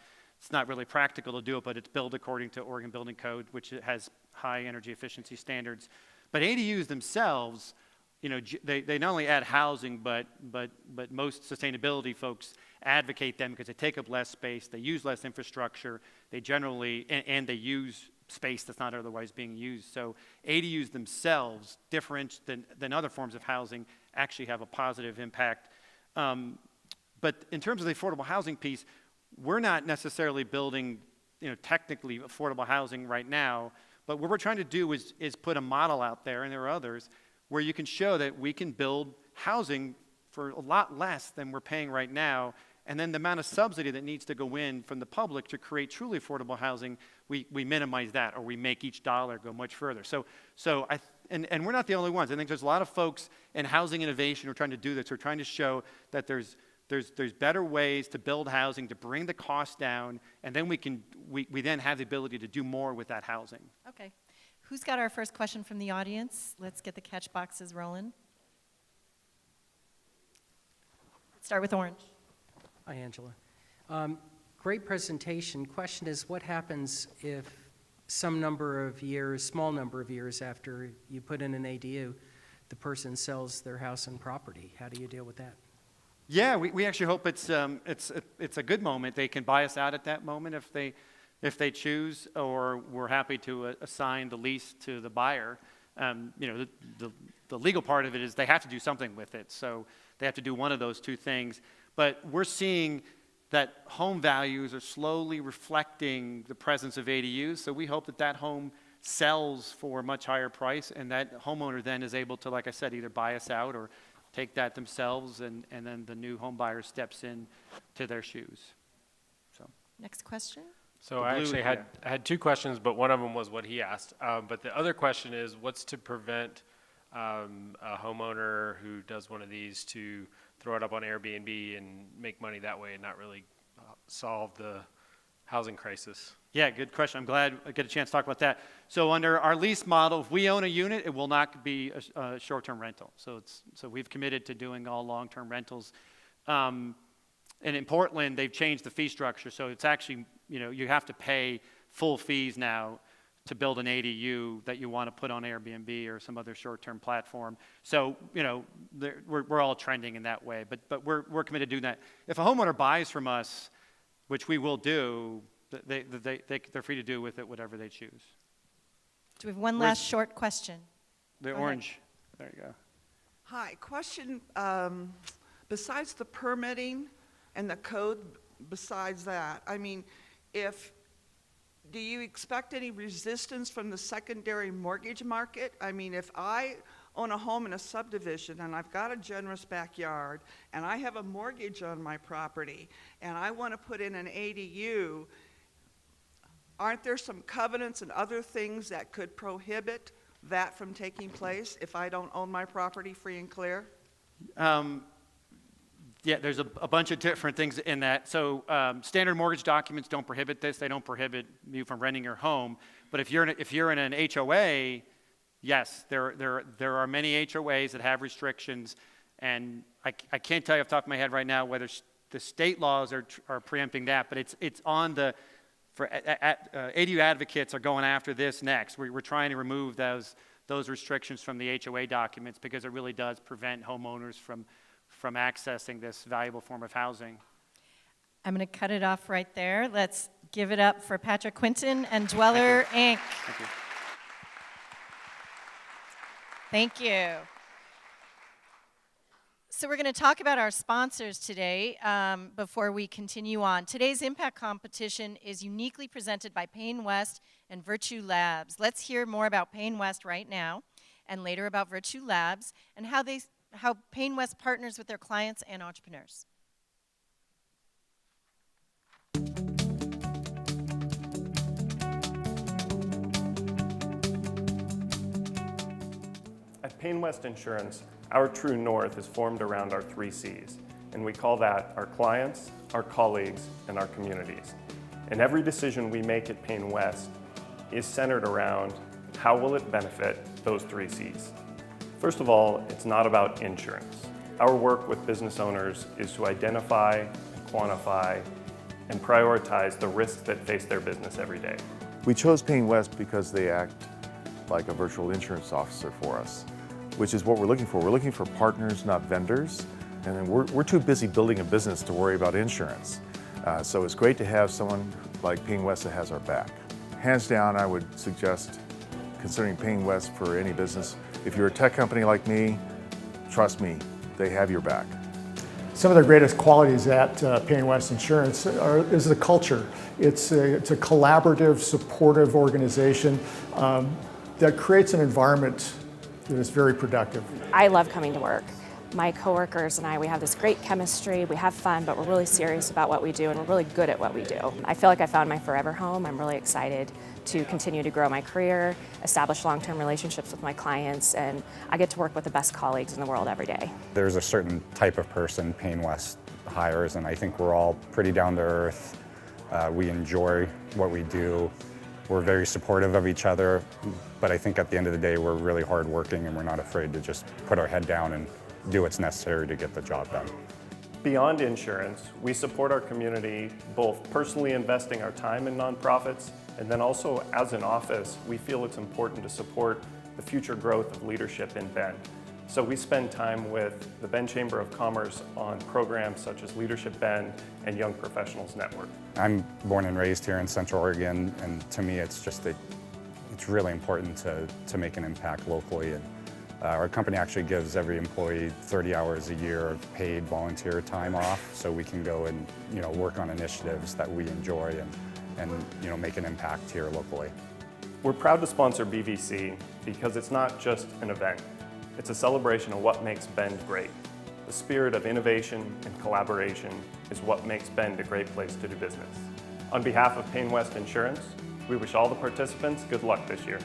really practical to do it, but it's built according to Oregon Building Code, which has high energy efficiency standards. But ADUs themselves, they not only add housing, but most sustainability folks advocate them because they take up less space, they use less infrastructure, they generally, and they use space that's not otherwise being used. So ADUs themselves, different than other forms of housing, actually have a positive impact. But in terms of the affordable housing piece, we're not necessarily building, technically affordable housing right now, but what we're trying to do is put a model out there, and there are others, where you can show that we can build housing for a lot less than we're paying right now, and then the amount of subsidy that needs to go in from the public to create truly affordable housing, we minimize that, or we make each dollar go much further. And we're not the only ones. I think there's a lot of folks in housing innovation who are trying to do this, who are trying to show that there's better ways to build housing, to bring the cost down, and then we then have the ability to do more with that housing. Okay. Who's got our first question from the audience? Let's get the catch boxes rolling. Start with Orange. Hi, Angela. Great presentation. Question is, what happens if small number of years after you put in an ADU, the person sells their house and property? How do you deal with that? Yeah, we actually hope it's a good moment. They can buy us out at that moment if they if they choose, or we're happy to assign the lease to the buyer. The legal part of it is they have to do something with it, so they have to do one of those two things. But we're seeing that home values are slowly reflecting the presence of ADUs, so we hope that that home sells for a much higher price, and that homeowner then is able to, like I said, either buy us out or take that themselves, and then the new home buyer steps in to their shoes. So Next question. So I actually had two questions, but one of them was what he asked. But the other question is, what's to prevent a homeowner who does one of these to throw it up on Airbnb and make money that way and not really solve the housing crisis? Yeah, good question. I'm glad I get a chance to talk about that. So under our lease model, if we own a unit, it will not be a short-term rental. So we've committed to doing all long-term rentals. And in Portland, they've changed the fee structure. So it's actually, you have to pay full fees now to build an ADU that you want to put on Airbnb or some other short-term platform. So, we're all trending in that way, but we're committed to doing that. If a homeowner buys from us, which we will do, they're free to do with it whatever they choose. Do we have one last short question? The orange, there you go. Hi, question, besides the permitting and the code, besides that, I mean, do you expect any resistance from the secondary mortgage market? I mean, if I own a home in a subdivision and I've got a generous backyard and I have a mortgage on my property and I want to put in an ADU, aren't there some covenants and other things that could prohibit that from taking place if I don't own my property free and clear? Yeah, there's a bunch of different things in that. So standard mortgage documents don't prohibit this. They don't prohibit you from renting your home. But if you're in an HOA, yes, there are many HOAs that have restrictions. And I can't tell you off the top of my head right now whether the state laws are preempting that. But it's on the ADU advocates are going after this next. We're trying to remove those restrictions from the HOA documents because it really does prevent homeowners from accessing this valuable form of housing. I'm going to cut it off right there. Let's give it up for Patrick Quinton and Dweller Inc. Thank you. Thank you. So we're going to talk about our sponsors today before we continue on. Today's Impact Competition is uniquely presented by Payne West and Virtue Labs. Let's hear more about Payne West right now and later about Virtue Labs and how Payne West partners with their clients and entrepreneurs. At Payne West Insurance, our true north is formed around our 3 C's, and we call that our clients, our colleagues, and our communities. And every decision we make at Payne West is centered around how will it benefit those 3 C's. First of all, it's not about insurance. Our work with business owners is to identify, quantify, and prioritize the risks that face their business every day. We chose Payne West because they act like a virtual insurance officer for us, which is what we're looking for. We're looking for partners, not vendors. And then we're too busy building a business to worry about insurance. So it's great to have someone like Payne West that has our back. Hands down, I would suggest considering Payne West for any business. If you're a tech company like me, trust me, they have your back. Some of the greatest qualities at Payne West Insurance is the culture. It's a collaborative, supportive organization that creates an environment that is very productive. I love coming to work. My coworkers and I, we have this great chemistry, we have fun, but we're really serious about what we do and we're really good at what we do. I feel like I found my forever home. I'm really excited to continue to grow my career, establish long-term relationships with my clients, and I get to work with the best colleagues in the world every day. There's a certain type of person Payne West hires, and I think we're all pretty down to earth. We enjoy what we do. We're very supportive of each other, but I think at the end of the day, we're really hardworking and we're not afraid to just put our head down and do what's necessary to get the job done. Beyond insurance, we support our community both personally investing our time in nonprofits, and then also as an office, we feel it's important to support the future growth of leadership in Bend. So we spend time with the Bend Chamber of Commerce on programs such as Leadership Bend and Young Professionals Network. I'm born and raised here in Central Oregon, and to me it's just it's really important to make an impact locally. And our company actually gives every employee 30 hours a year of paid volunteer time off, so we can go and work on initiatives that we enjoy and make an impact here locally. We're proud to sponsor BVC because it's not just an event. It's a celebration of what makes Bend great. The spirit of innovation and collaboration is what makes Bend a great place to do business. On behalf of Payne West Insurance, we wish all the participants good luck this year.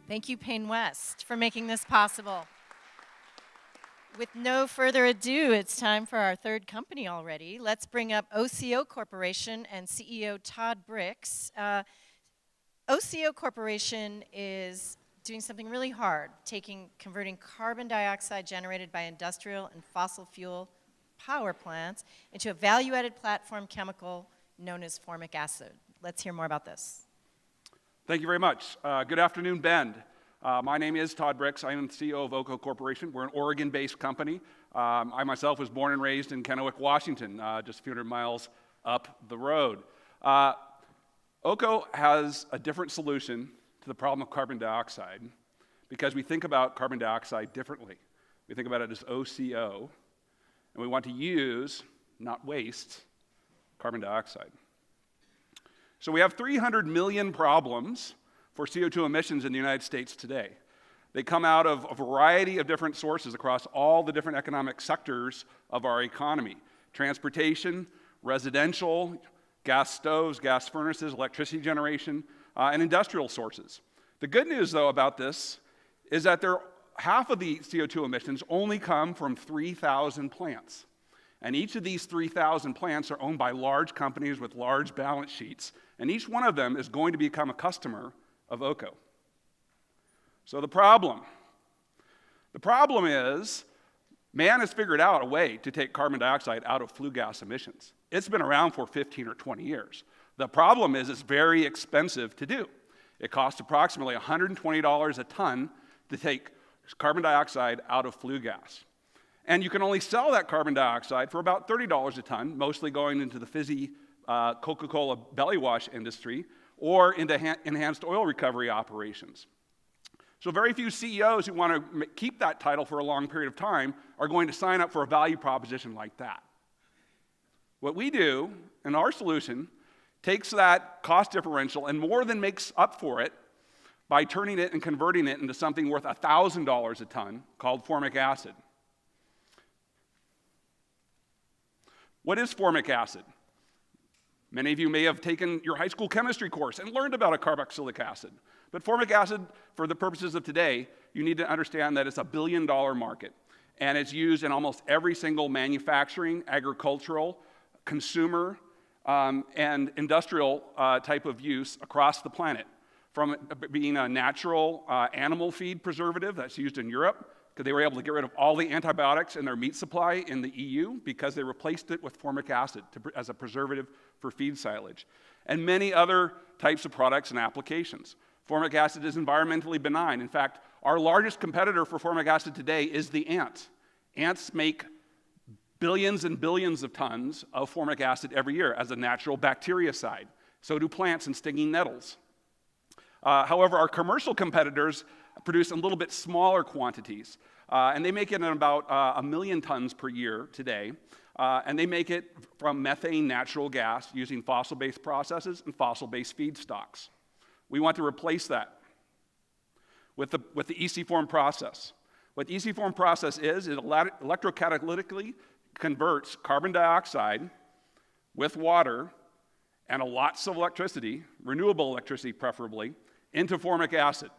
Thank you, Payne West, for making this possible. With no further ado, it's time for our third company already. Let's bring up OCO Corporation and CEO Todd Bricks. OCO Corporation is doing something really hard, converting carbon dioxide generated by industrial and fossil fuel power plants into a value-added platform chemical known as formic acid. Let's hear more about this. Thank you very much. Good afternoon, Bend. My name is Todd Bricks. I am the CEO of OCO Corporation. We're an Oregon-based company. I myself was born and raised in Kennewick, Washington, just a few hundred miles up the road. OCO has a different solution to the problem of carbon dioxide because we think about carbon dioxide differently. We think about it as OCO, and we want to use, not waste, carbon dioxide. So we have 300 million problems for CO2 emissions in the United States today. They come out of a variety of different sources across all the different economic sectors of our economy: transportation, residential, gas stoves, gas furnaces, electricity generation, and industrial sources. The good news, though, about this is that half of the CO2 emissions only come from 3,000 plants. And each of these 3,000 plants are owned by large companies with large balance sheets, and each one of them is going to become a customer of OCO. So the problem is man has figured out a way to take carbon dioxide out of flue gas emissions. It's been around for 15 or 20 years. The problem is it's very expensive to do. It costs approximately $120 a ton to take carbon dioxide out of flue gas. And you can only sell that carbon dioxide for about $30 a ton, mostly going into the fizzy Coca-Cola belly wash industry or into enhanced oil recovery operations. So very few CEOs who want to keep that title for a long period of time are going to sign up for a value proposition like that. What we do, and our solution, takes that cost differential and more than makes up for it by turning it and converting it into something worth $1,000 a ton called formic acid. What is formic acid? Many of you may have taken your high school chemistry course and learned about a carboxylic acid. But formic acid, for the purposes of today, you need to understand that it's a $1 billion market. And it's used in almost every single manufacturing, agricultural, consumer, and industrial type of use across the planet. From it being a natural animal feed preservative that's used in Europe, because they were able to get rid of all the antibiotics in their meat supply in the EU because they replaced it with formic acid as a preservative for feed silage. And many other types of products and applications. Formic acid is environmentally benign. In fact, our largest competitor for formic acid today is the ant. Ants make billions and billions of tons of formic acid every year as a natural bactericide. So do plants and stinging nettles. However, our commercial competitors produce in a little bit smaller quantities, and they make it in about 1 million tons per year today, and they make it from methane natural gas using fossil-based processes and fossil-based feedstocks. We want to replace that with the EC-form process. What the EC-form process is, it electrocatalytically converts carbon dioxide with water and lots of electricity, renewable electricity preferably, into formic acid.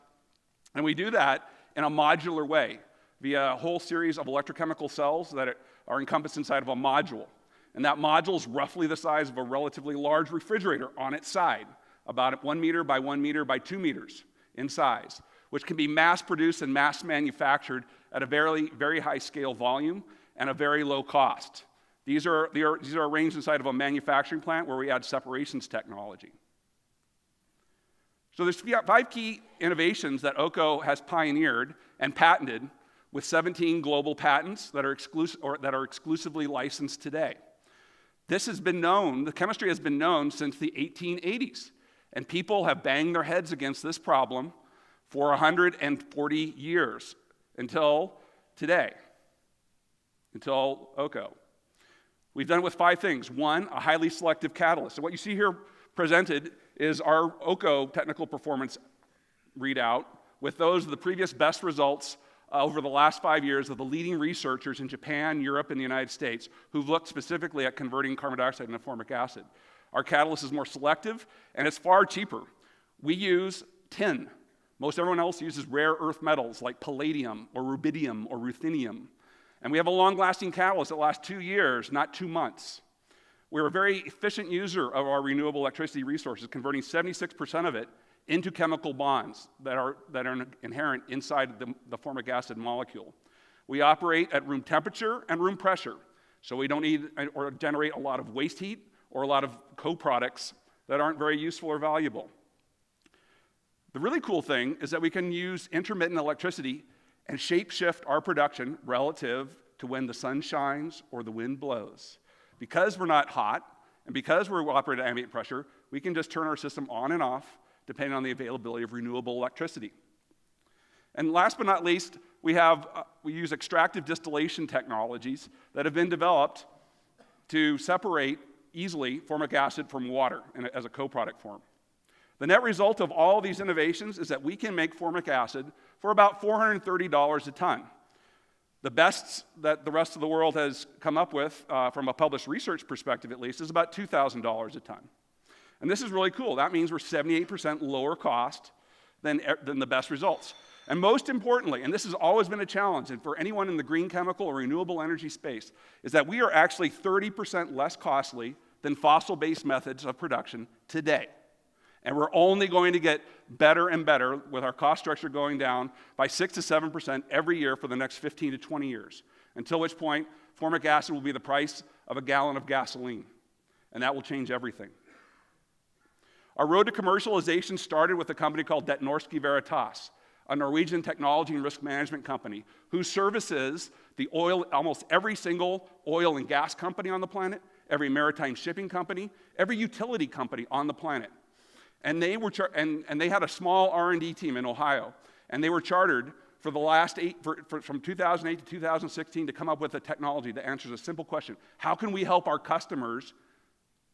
And we do that in a modular way via a whole series of electrochemical cells that are encompassed inside of a module. And that module is roughly the size of a relatively large refrigerator on its side, about 1 meter by 1 meter by 2 meters in size, which can be mass produced and mass manufactured at a very, very high scale volume and a very low cost. These are arranged inside of a manufacturing plant where we add separations technology. So there's 5 key innovations that OCO has pioneered and patented, with 17 global patents that are exclusively licensed today. This has been known, the chemistry has been known since the 1880s, and people have banged their heads against this problem for 140 years until today, until OCO. We've done it with 5 things. 1, a highly selective catalyst. So what you see here presented is our OCO technical performance readout with those of the previous best results over the last 5 years of the leading researchers in Japan, Europe, and the United States who've looked specifically at converting carbon dioxide into formic acid. Our catalyst is more selective, and it's far cheaper. We use tin. Most everyone else uses rare earth metals like palladium or rubidium or ruthenium. And we have a long-lasting catalyst that lasts 2 years, not 2 months. We're a very efficient user of our renewable electricity resources, converting 76% of it into chemical bonds that are inherent inside the formic acid molecule. We operate at room temperature and room pressure, so we don't need or generate a lot of waste heat or a lot of co-products that aren't very useful or valuable. The really cool thing is that we can use intermittent electricity and shape-shift our production relative to when the sun shines or the wind blows. Because we're not hot, and because we're operating at ambient pressure, we can just turn our system on and off depending on the availability of renewable electricity. And last but not least, we use extractive distillation technologies that have been developed to separate easily formic acid from water as a co-product form. The net result of all these innovations is that we can make formic acid for about $430 a ton. The best that the rest of the world has come up with, from a published research perspective at least, is about $2,000 a ton. And this is really cool. That means we're 78% lower cost than the best results. And most importantly, and this has always been a challenge, and for anyone in the green chemical or renewable energy space, is that we are actually 30% less costly than fossil-based methods of production today. And we're only going to get better and better with our cost structure going down by 6 to 7% every year for the next 15 to 20 years, until which point formic acid will be the price of a gallon of gasoline. And that will change everything. Our road to commercialization started with a company called Det Norske Veritas, a Norwegian technology and risk management company who services almost every single oil and gas company on the planet, every maritime shipping company, every utility company on the planet. And they had a small R&D team in Ohio, and they were chartered for the last from 2008 to 2016 to come up with a technology that answers a simple question: how can we help our customers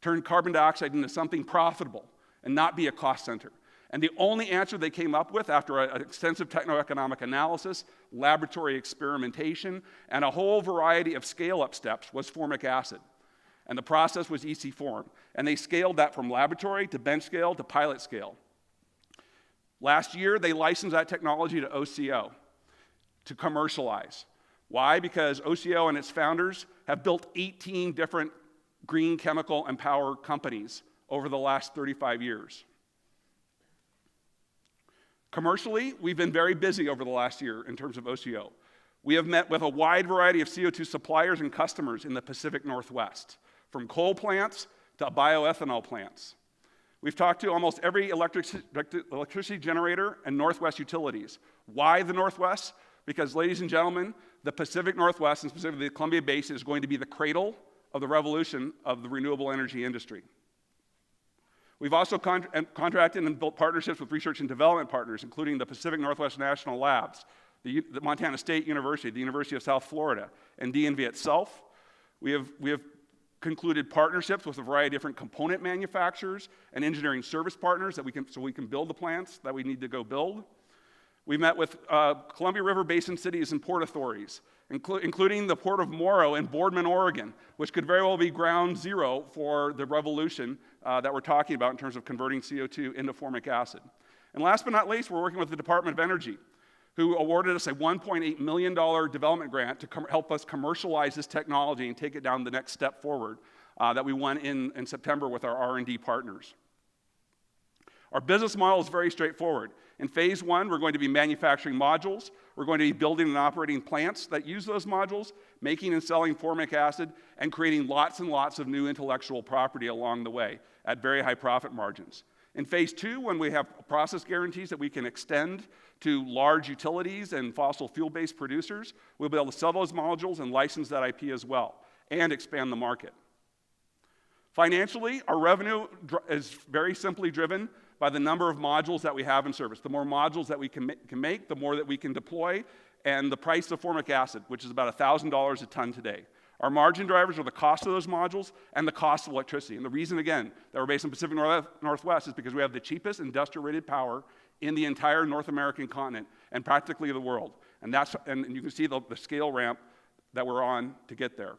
turn carbon dioxide into something profitable and not be a cost center? And the only answer they came up with after an extensive techno-economic analysis, laboratory experimentation, and a whole variety of scale-up steps was formic acid. And the process was EC form. And they scaled that from laboratory to bench scale to pilot scale. Last year, they licensed that technology to OCO to commercialize. Why? Because OCO and its founders have built 18 different green chemical and power companies over the last 35 years. Commercially, we've been very busy over the last year in terms of OCO. We have met with a wide variety of CO2 suppliers and customers in the Pacific Northwest, from coal plants to bioethanol plants. We've talked to almost every electricity generator and Northwest utilities. Why the Northwest? Because, ladies and gentlemen, the Pacific Northwest, and specifically the Columbia Basin, is going to be the cradle of the revolution of the renewable energy industry. We've also contracted and built partnerships with research and development partners, including the Pacific Northwest National Labs, the Montana State University, the University of South Florida, and DNV itself. We have concluded partnerships with a variety of different component manufacturers and engineering service partners so we can build the plants that we need to go build. We met with Columbia River Basin cities and port authorities, including the Port of Morrow in Boardman, Oregon, which could very well be ground zero for the revolution that we're talking about in terms of converting CO2 into formic acid. And last but not least, we're working with the Department of Energy, who awarded us a $1.8 million development grant to help us commercialize this technology and take it down the next step forward that we won in September with our R&D partners. Our business model is very straightforward. In phase one, we're going to be manufacturing modules. We're going to be building and operating plants that use those modules, making and selling formic acid, and creating lots and lots of new intellectual property along the way at very high profit margins. In phase 2, when we have process guarantees that we can extend to large utilities and fossil fuel-based producers, we'll be able to sell those modules and license that IP as well, and expand the market. Financially, our revenue is very simply driven by the number of modules that we have in service. The more modules that we can make, the more that we can deploy, and the price of formic acid, which is about $1,000 a ton today. Our margin drivers are the cost of those modules and the cost of electricity. And the reason, again, that we're based in Pacific Northwest is because we have the cheapest industrial-rated power in the entire North American continent and practically the world. And you can see the scale ramp that we're on to get there.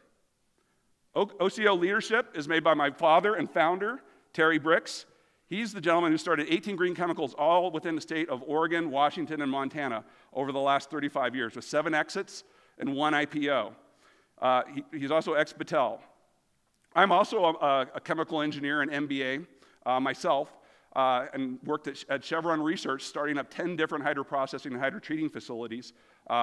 OCO leadership is made by my father and founder, Terry Bricks. He's the gentleman who started 18 green chemicals all within the state of Oregon, Washington, and Montana over the last 35 years with 7 exits and 1 IPO. He's also ex-Battelle. I'm also a chemical engineer and MBA myself, and worked at Chevron Research, starting up 10 different hydroprocessing and hydrotreating facilities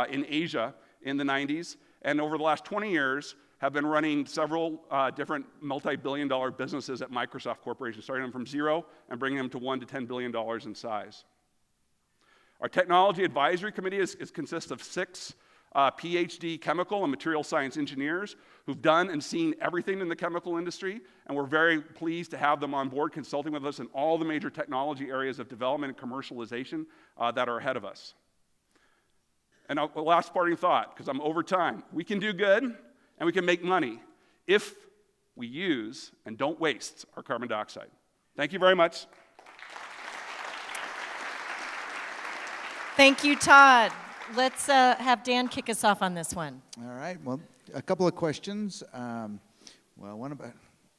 in Asia in the 90s. And over the last 20 years, have been running several different multi-billion-dollar businesses at Microsoft Corporation, starting them from 0 and bringing them to $1 to $10 billion in size. Our technology advisory committee consists of 6 PhD chemical and material science engineers who've done and seen everything in the chemical industry, and we're very pleased to have them on board consulting with us in all the major technology areas of development and commercialization that are ahead of us. And a last parting thought, because I'm over time. We can do good and we can make money if we use and don't waste our carbon dioxide. Thank you very much. Thank you, Todd. Let's have Dan kick us off on this one. All right. Well, a couple of questions.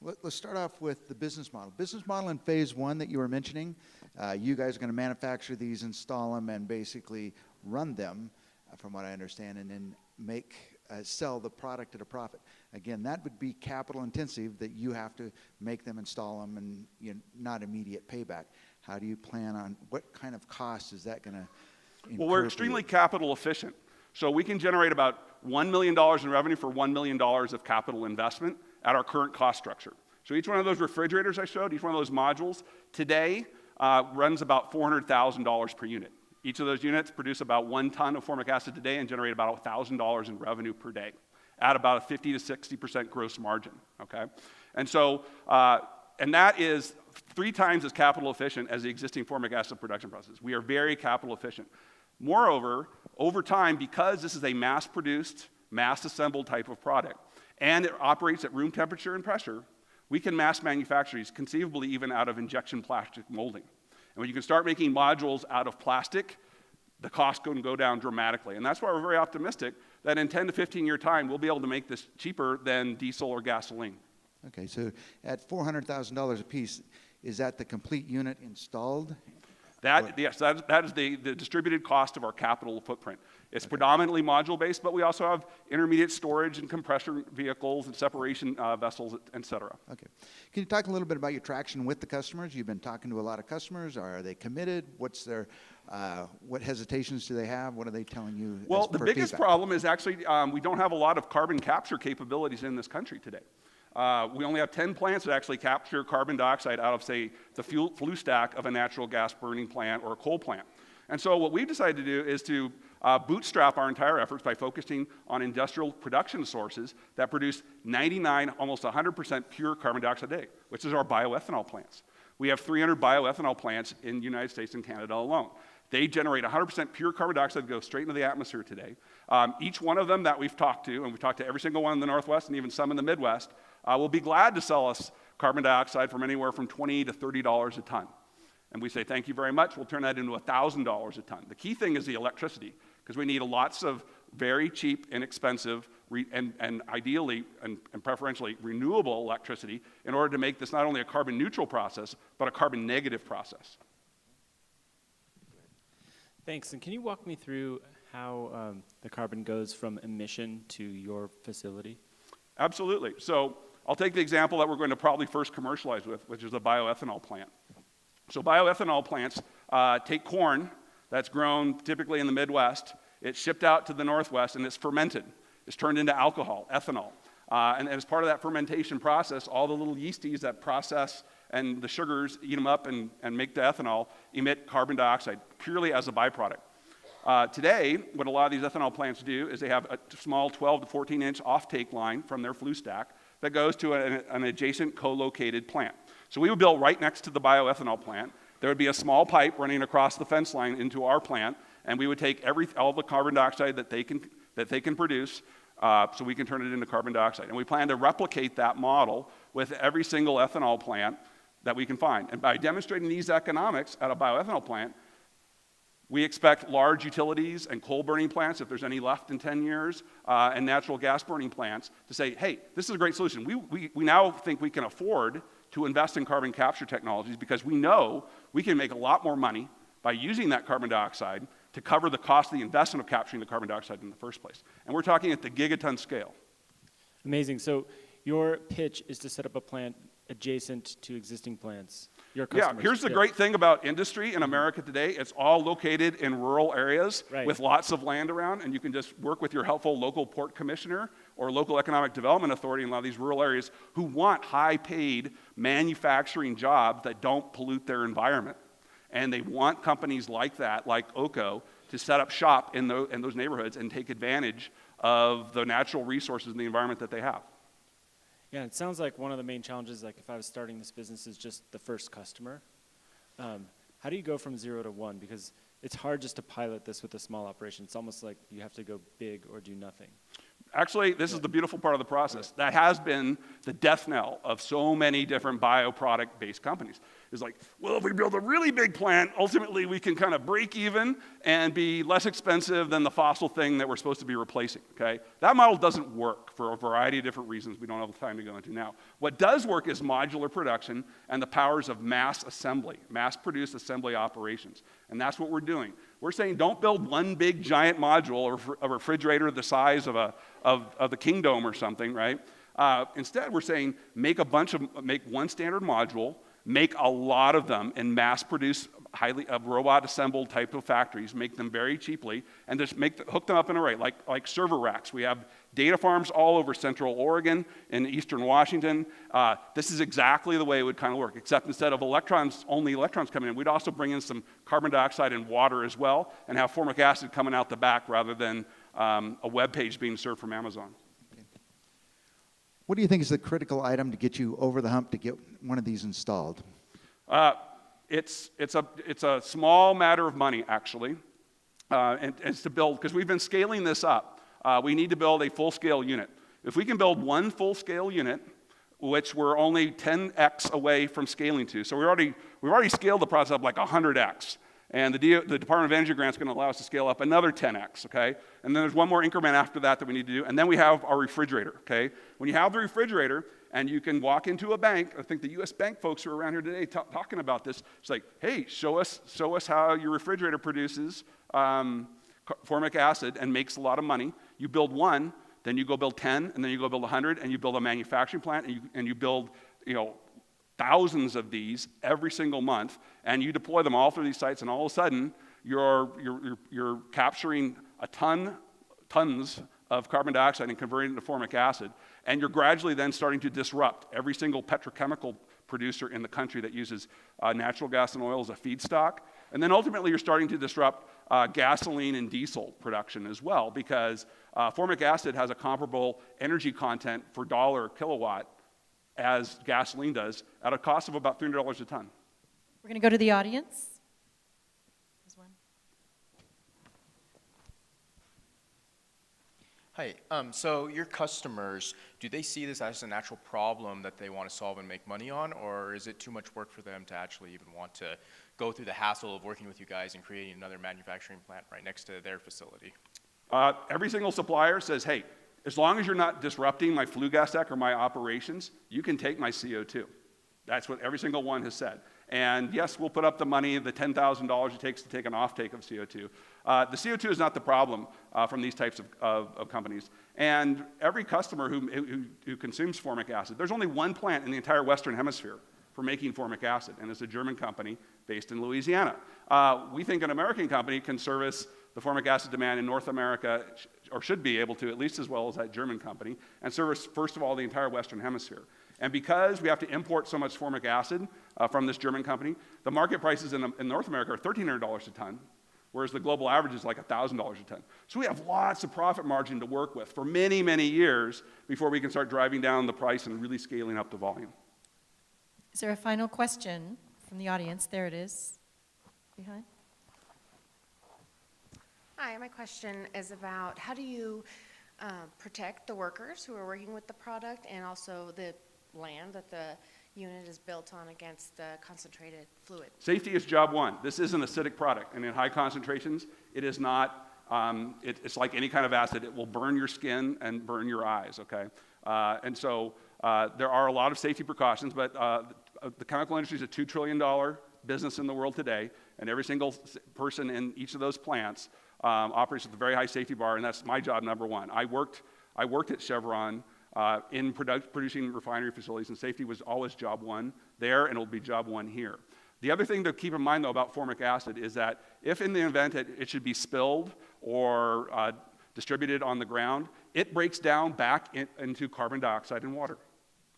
Let's start off with the business model. Business model in phase 1 that you were mentioning. You guys are going to manufacture these, install them, and basically run them, from what I understand, and then sell the product at a profit. Again, that would be capital intensive, that you have to make them, install them, and not immediate payback. How do you plan on, what kind of cost is that going to incur? Well, we're extremely capital efficient. So we can generate about $1 million in revenue for $1 million of capital investment at our current cost structure. So each one of those refrigerators I showed, each one of those modules, today runs about $400,000 per unit. Each of those units produce about 1 ton of formic acid today and generate about $1,000 in revenue per day at about a 50 to 60% gross margin, okay? And so, and that is 3 times as capital efficient as the existing formic acid production process. We are very capital efficient. Moreover, over time, because this is a mass-produced, mass-assembled type of product, and it operates at room temperature and pressure, we can mass manufacture these, conceivably even out of injection plastic molding. And when you can start making modules out of plastic, the cost can go down dramatically. And that's why we're very optimistic that in 10 to 15-year time, we'll be able to make this cheaper than diesel or gasoline. Okay, so at $400,000 a piece, is that the complete unit installed? Yes, that is the distributed cost of our capital footprint. It's predominantly module-based, but we also have intermediate storage and compressor vehicles and separation vessels, et cetera. Okay. Can you talk a little bit about your traction with the customers? You've been talking to a lot of customers. Are they committed? What's their, what hesitations do they have? What are they telling you? Well, the biggest problem is actually we don't have a lot of carbon capture capabilities in this country today. We only have 10 plants that actually capture carbon dioxide out of, say, the flue stack of a natural gas burning plant or a coal plant. And so what we've decided to do is to bootstrap our entire efforts by focusing on industrial production sources that produce 99, almost 100% pure carbon dioxide a day, which is our bioethanol plants. We have 300 bioethanol plants in the United States and Canada alone. They generate 100% pure carbon dioxide that goes straight into the atmosphere today. Each one of them that we've talked to, and we've talked to every single one in the Northwest and even some in the Midwest, will be glad to sell us carbon dioxide from anywhere from $20 to $30 a ton. And we say, thank you very much. We'll turn that into $1,000 a ton. The key thing is the electricity, because we need lots of very cheap, inexpensive, and ideally and preferentially renewable electricity in order to make this not only a carbon neutral process, but a carbon negative process. Thanks. And can you walk me through how the carbon goes from emission to your facility? Absolutely. So I'll take the example that we're going to probably first commercialize with, which is a bioethanol plant. So bioethanol plants take corn that's grown typically in the Midwest, it's shipped out to the Northwest, and it's fermented. It's turned into alcohol, ethanol. And as part of that fermentation process, all the little yeasties that process and the sugars eat them up and make the ethanol, emit carbon dioxide purely as a byproduct. Today, what a lot of these ethanol plants do is they have a small 12 to 14-inch offtake line from their flue stack that goes to an adjacent co-located plant. So we would build right next to the bioethanol plant. There would be a small pipe running across the fence line into our plant, and we would take all the carbon dioxide that they can produce, so we can turn it into carbon dioxide. And we plan to replicate that model with every single ethanol plant that we can find. And by demonstrating these economics at a bioethanol plant, we expect large utilities and coal burning plants, if there's any left in 10 years, and natural gas burning plants to say, hey, this is a great solution. We now think we can afford to invest in carbon capture technologies because we know we can make a lot more money by using that carbon dioxide to cover the cost of the investment of capturing the carbon dioxide in the first place. And we're talking at the gigaton scale. Amazing. So your pitch is to set up a plant adjacent to existing plants. Your customers. Yeah, here's the great thing about industry in America today. It's all located in rural areas with lots of land around, and you can just work with your helpful local port commissioner or local economic development authority in a lot of these rural areas who want high-paid manufacturing jobs that don't pollute their environment. And they want companies like that, like OCO, to set up shop in those neighborhoods and take advantage of the natural resources in the environment that they have. Yeah, it sounds like one of the main challenges, like if I was starting this business, is just the first customer. How do you go from 0 to 1? Because it's hard just to pilot this with a small operation. It's almost like you have to go big or do nothing. Actually, this is the beautiful part of the process. That has been the death knell of so many different bioproduct-based companies. It's like, well, if we build a really big plant, ultimately we can kind of break even and be less expensive than the fossil thing that we're supposed to be replacing, okay? That model doesn't work for a variety of different reasons we don't have the time to go into now. What does work is modular production and the powers of mass assembly, mass-produced assembly operations. And that's what we're doing. We're saying don't build one big giant module or a refrigerator the size of the Kingdom or something, right? Instead, we're saying make one standard module, make a lot of them and mass-produce robot assembled type of factories, make them very cheaply, and just hook them up in an array, like server racks. We have data farms all over central Oregon and eastern Washington. This is exactly the way it would kind of work, except instead of only electrons coming in, we'd also bring in some carbon dioxide and water as well, and have formic acid coming out the back rather than a web page being served from Amazon. What do you think is the critical item to get you over the hump to get one of these installed? It's a small matter of money, actually, and it's to build, because we've been scaling this up. We need to build a full-scale unit. If we can build one full-scale unit, which we're only 10x away from scaling to, so we've already scaled the process up like 100x. And the Department of Energy grant is going to allow us to scale up another 10x, okay? And then there's one more increment after that we need to do. And then we have our refrigerator, okay? When you have the refrigerator and you can walk into a bank, I think the U.S. bank folks are around here today talking about this. It's like, hey, show us how your refrigerator produces formic acid and makes a lot of money. You build one, then you go build 10, and then you go build 100, and you build a manufacturing plant, and you build, thousands of these every single month, and you deploy them all through these sites, and all of a sudden, you're capturing tons of carbon dioxide and converting it into formic acid, and you're gradually then starting to disrupt every single petrochemical producer in the country that uses natural gas and oil as a feedstock, and then ultimately you're starting to disrupt gasoline and diesel production as well, because formic acid has a comparable energy content for dollar kilowatt as gasoline does, at a cost of about $300 a ton. We're going to go to the audience. There's one. Hi, so your customers, do they see this as a natural problem that they want to solve and make money on, or is it too much work for them to actually even want to go through the hassle of working with you guys and creating another manufacturing plant right next to their facility? Every single supplier says, hey, as long as you're not disrupting my flue gas stack or my operations, you can take my CO2. That's what every single one has said. And yes, we'll put up the money, the $10,000 it takes to take an offtake of CO2. The CO2 is not the problem from these types of companies. And every customer who consumes formic acid, there's only one plant in the entire Western Hemisphere for making formic acid, and it's a German company based in Louisiana. We think an American company can service the formic acid demand in North America, or should be able to, at least as well as that German company, and service, first of all, the entire Western Hemisphere. And because we have to import so much formic acid, from this German company. The market prices in North America are $1,300 a ton, whereas the global average is like $1,000 a ton. So we have lots of profit margin to work with for many, many years before we can start driving down the price and really scaling up the volume. Is there a final question from the audience? There it is, behind. Hi, my question is about how do you protect the workers who are working with the product and also the land that the unit is built on against the concentrated fluid? Safety is job one. This is an acidic product, and in high concentrations, it is not, it's like any kind of acid. It will burn your skin and burn your eyes, okay? And so there are a lot of safety precautions, but the chemical industry is a $2 trillion business in the world today, and every single person in each of those plants operates with a very high safety bar, and that's my job number one. I worked at Chevron in producing refinery facilities, and safety was always job one there, and it'll be job one here. The other thing to keep in mind, though, about formic acid is that if in the event it should be spilled or distributed on the ground, it breaks down back into carbon dioxide and water,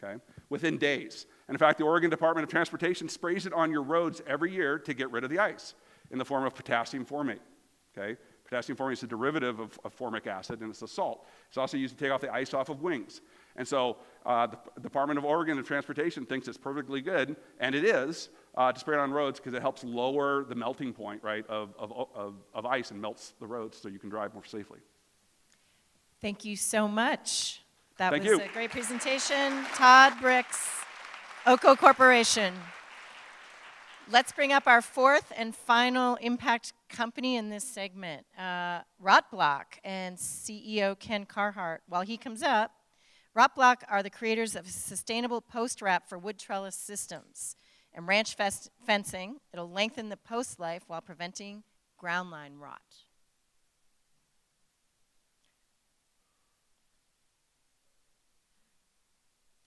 okay, within days. And in fact, the Oregon Department of Transportation sprays it on your roads every year to get rid of the ice in the form of potassium formate, okay? Potassium formate is a derivative of formic acid, and it's a salt. It's also used to take off the ice off of wings. And so the Department of Oregon of Transportation thinks it's perfectly good, and it is, to spray it on roads because it helps lower the melting point, right, of ice and melts the roads so you can drive more safely. Thank you so much. That Thank was you. a great presentation. Todd Bricks, OCO Corporation. Let's bring up our fourth and final impact company in this segment, ROTBLOC and CEO Ken Carhart. While he comes up, ROTBLOC are the creators of a sustainable post wrap for wood trellis systems and ranch fencing. It'll lengthen the post life while preventing ground line rot.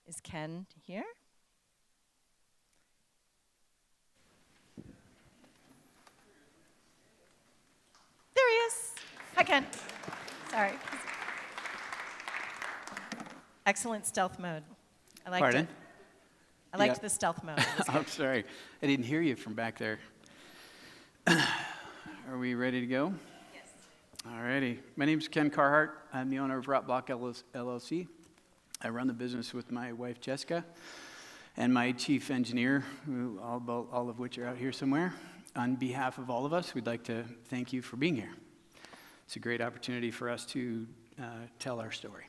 Is Ken here? There he is. Hi, Ken. Sorry. Excellent stealth mode. I liked Pardon? it. I liked the stealth mode. I'm sorry. I didn't hear you from back there. Are we ready to go? Yes. All righty. My name is Ken Carhart. I'm the owner of ROTBLOC LLC. I run the business with my wife, Jessica, and my chief engineer, who all of which are out here somewhere. On behalf of all of us, we'd like to thank you for being here. It's a great opportunity for us to tell our story.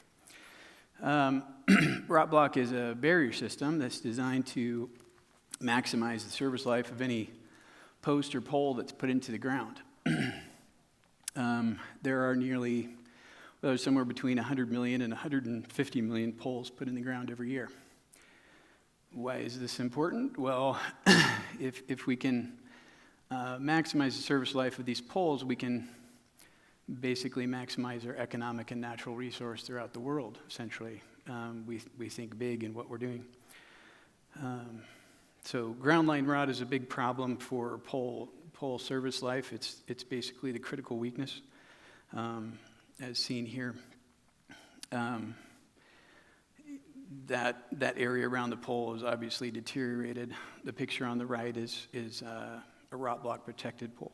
ROTBLOC is a barrier system that's designed to maximize the service life of any post or pole that's put into the ground. There are there's somewhere between 100 million and 150 million poles put in the ground every year. Why is this important? Well, if we can maximize the service life of these poles, we can basically maximize our economic and natural resource throughout the world, essentially. We think big in what we're doing. So ground line rot is a big problem for pole service life. It's basically the critical weakness, as seen here. That area around the pole is obviously deteriorated. The picture on the right is a ROTBLOC protected pole.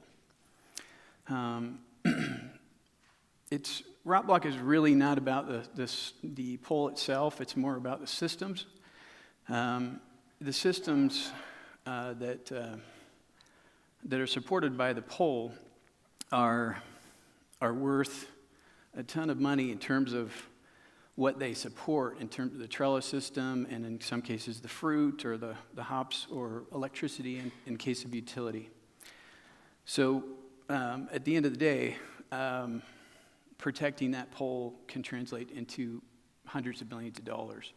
ROTBLOC is really not about the pole itself. It's more about the systems. The systems that are supported by the pole are worth a ton of money in terms of what they support, in terms of the trellis system, and in some cases the fruit or the hops or electricity in case of utility. So at the end of the day, protecting that pole can translate into hundreds of millions of dollars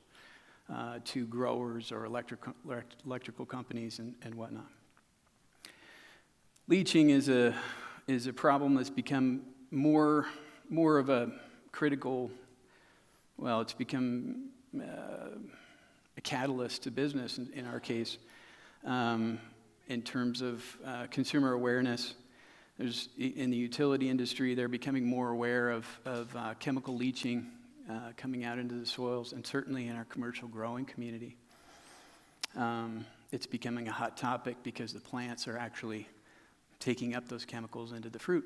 to growers or electrical companies and whatnot. Leaching is a problem that's become more of a critical, well, it's become a catalyst to business in our case, in terms of consumer awareness. In the utility industry, they're becoming more aware of chemical leaching coming out into the soils, and certainly in our commercial growing community. it's becoming a hot topic because the plants are actually taking up those chemicals into the fruit.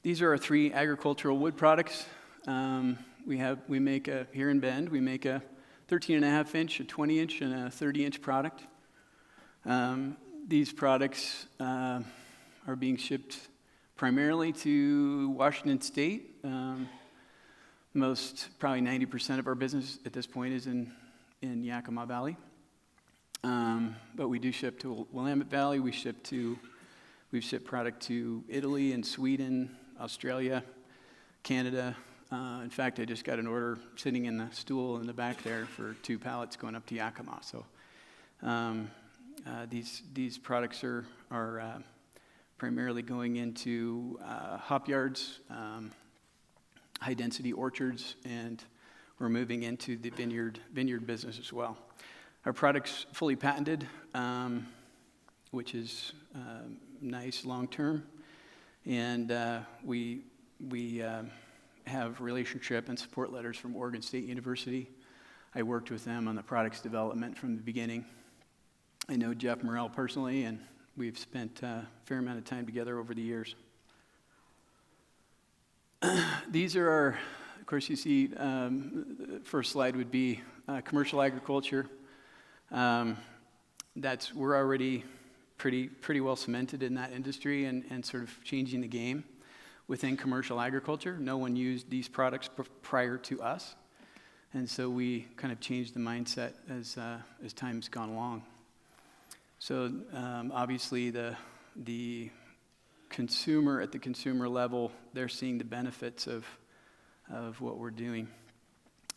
These are our 3 agricultural wood products. We make here in Bend, we make a 13.5 inch, a 20 inch, and a 30 inch product. These products are being shipped primarily to Washington State. Probably 90% of our business at this point is in Yakima Valley. But we do ship to Willamette Valley. We've shipped product to Italy and Sweden, Australia, Canada. In fact, I just got an order sitting in the stool in the back there for 2 pallets going up to Yakima. So these products are primarily going into hop yards, high-density orchards, and we're moving into the vineyard business as well. Our product's fully patented, which is nice long-term, and we have relationship and support letters from Oregon State University. I worked with them on the product's development from the beginning. I know Jeff Morrell personally, and we've spent a fair amount of time together over the years. These are our, of course, you see, the first slide would be commercial agriculture. We're already pretty well cemented in that industry and sort of changing the game within commercial agriculture. No one used these products prior to us, and so we kind of changed the mindset as time's gone along. So obviously the consumer at the consumer level, they're seeing the benefits of what we're doing.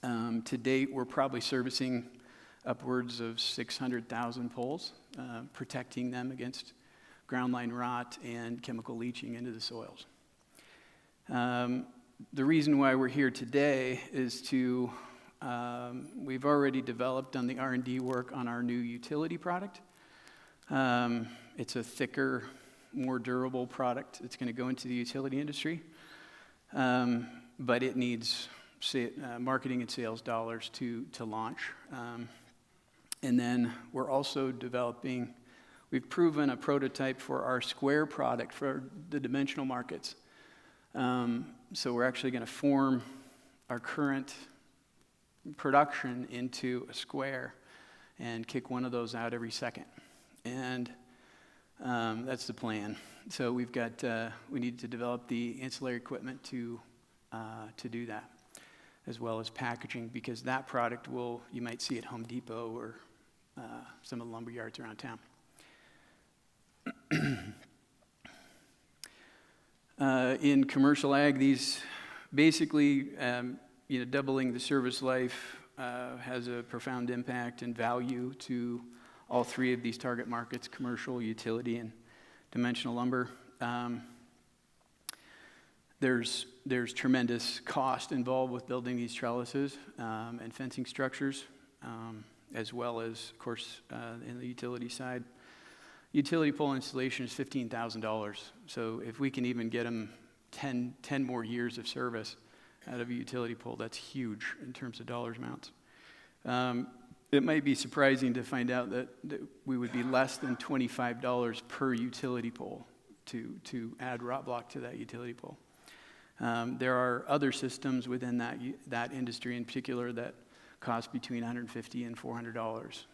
To date, we're probably servicing upwards of 600,000 poles, protecting them against ground line rot and chemical leaching into the soils. The reason why we're here today is we've already done the R&D work on our new utility product. It's a thicker, more durable product. It's going to go into the utility industry, but it needs marketing and sales dollars to launch. And then we're also we've proven a prototype for our square product for the dimensional markets. So we're actually going to form our current production into a square and kick one of those out every second. And that's the plan. So we need to develop the ancillary equipment to do that, as well as packaging, because that product you might see at Home Depot or some of the lumber yards around town. In commercial ag, these basically, doubling the service life has a profound impact and value to all 3 of these target markets: commercial, utility, and dimensional lumber. There's tremendous cost involved with building these trellises and fencing structures, as well as, of course, in the utility side. Utility pole installation is $15,000. So if we can even get them 10 more years of service out of a utility pole, that's huge in terms of dollars amounts. It might be surprising to find out that we would be less than $25 per utility pole to add ROTBLOC to that utility pole. There are other systems within that industry in particular that cost between $150 and $400.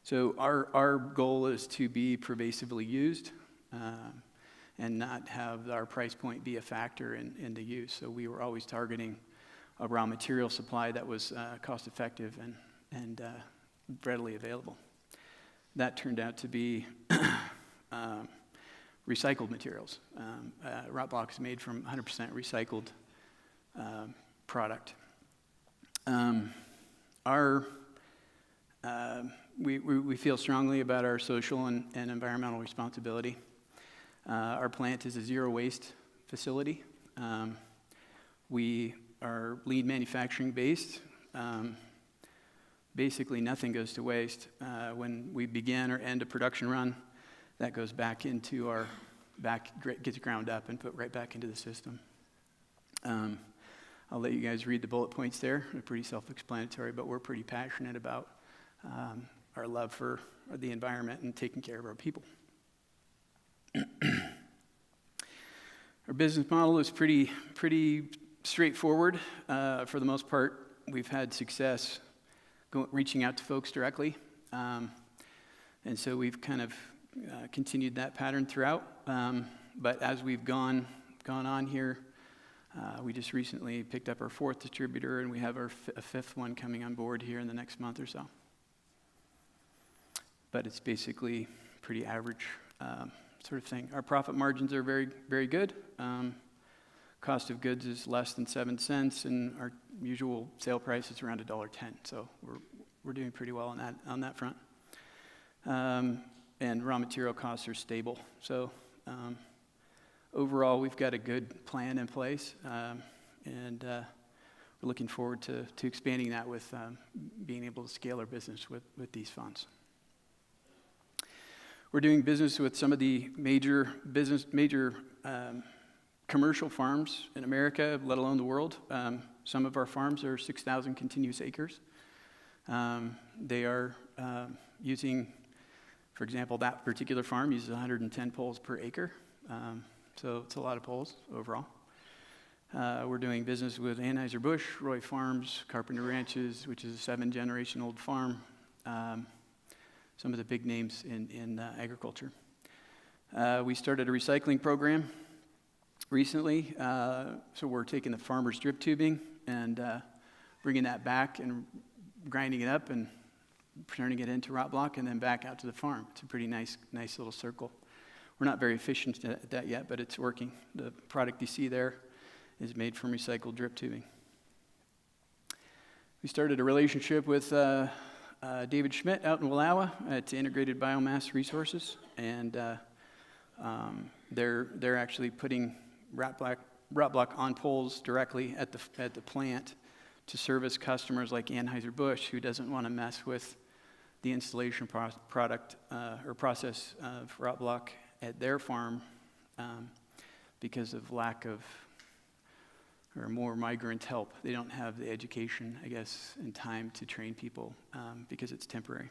So our goal is to be pervasively used and not have our price point be a factor in the use. So we were always targeting a raw material supply that was cost effective and readily available. That turned out to be recycled materials. ROTBLOC is made from 100% recycled product. We feel strongly about our social and environmental responsibility. Our plant is a zero waste facility. We are lean manufacturing based. Basically nothing goes to waste. When we begin or end a production run, that goes back into gets ground up and put right back into the system. I'll let you guys read the bullet points there. They're pretty self-explanatory, but we're pretty passionate about our love for the environment and taking care of our people. Our business model is pretty straightforward. For the most part, we've had success reaching out to folks directly. And so we've kind of continued that pattern throughout. But as we've gone on here, we just recently picked up our 4th distributor, and we have our a 5th one coming on board here in the next month or so. But it's basically pretty average sort of thing. Our profit margins are very, very good. Cost of goods is less than 7 cents, and our usual sale price is around $1.10. So we're doing pretty well on that front. And raw material costs are stable. So overall, we've got a good plan in place, and we're looking forward to expanding that with being able to scale our business with these funds. We're doing business with some of the major commercial farms in America, let alone the world. Some of our farms are 6,000 continuous acres. They are using, for example, that particular farm uses 110 poles per acre. So it's a lot of poles overall. We're doing business with Anheuser-Busch, Roy Farms, Carpenter Ranches, which is a 7-generation-old farm. Some of the big names in agriculture. We started a recycling program recently. So we're taking the farmer's drip tubing and bringing that back and grinding it up and turning it into ROTBLOC and then back out to the farm. It's a pretty nice little circle. We're not very efficient at that yet, but it's working. The product you see there is made from recycled drip tubing. We started a relationship with David Schmidt out in Wallowa at Integrated Biomass Resources, and they're actually putting ROTBLOC on poles directly at the plant to service customers like Anheuser-Busch, who doesn't want to mess with the installation product or process of ROTBLOC at their farm because of lack of or more migrant help. They don't have the education, I guess, and time to train people because it's temporary.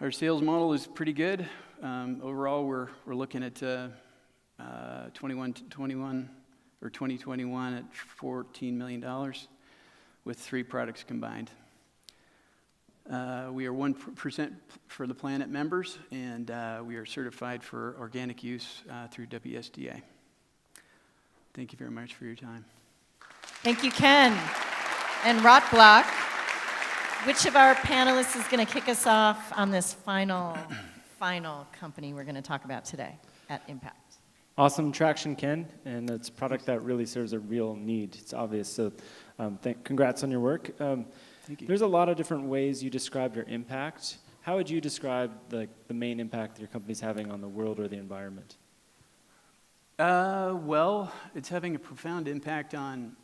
Our sales model is pretty good. Overall, we're looking at 2021 at $14 million with 3 products combined. We are 1% for the Planet members, and we are certified for organic use through USDA. Thank you very much for your time. Thank you, Ken. And ROTBLOC, which of our panelists is going to kick us off on this final company we're going to talk about today at Impact? Awesome traction, Ken, and it's a product that really serves a real need. It's obvious, so congrats on your work. Thank you. There's a lot of different ways you describe your impact. How would you describe the main impact your company's having on the world or the environment? Well, it's having a profound impact on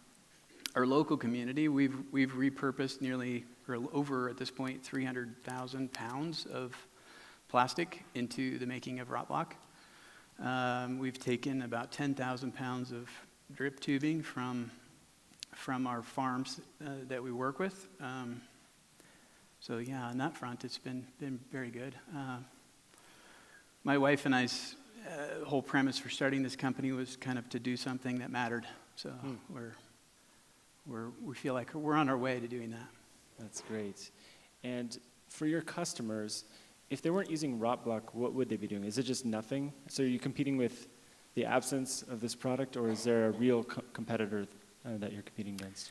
our local community. We've repurposed nearly, or over at this point, 300,000 pounds of plastic into the making of ROTBLOC. We've taken about 10,000 pounds of drip tubing from our farms that we work with. So yeah, on that front, it's been very good. My wife and I's whole premise for starting this company was kind of to do something that mattered. So we feel like we're on our way to doing that. That's great. And for your customers, if they weren't using ROTBLOC, what would they be doing? Is it just nothing? So are you competing with the absence of this product, or is there a real competitor that you're competing against?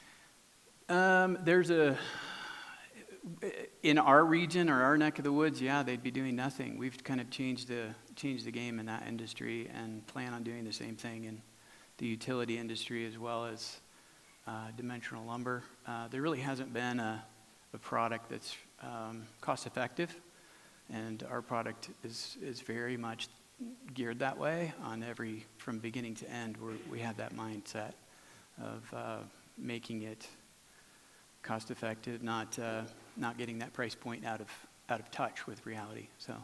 In our region or our neck of the woods, yeah, they'd be doing nothing. We've kind of changed the game in that industry and plan on doing the same thing in the utility industry as well as dimensional lumber. There really hasn't been a product that's cost effective, and our product is very much geared that way on from beginning to end. We have that mindset of making it cost effective, not getting that price point out of touch with reality. So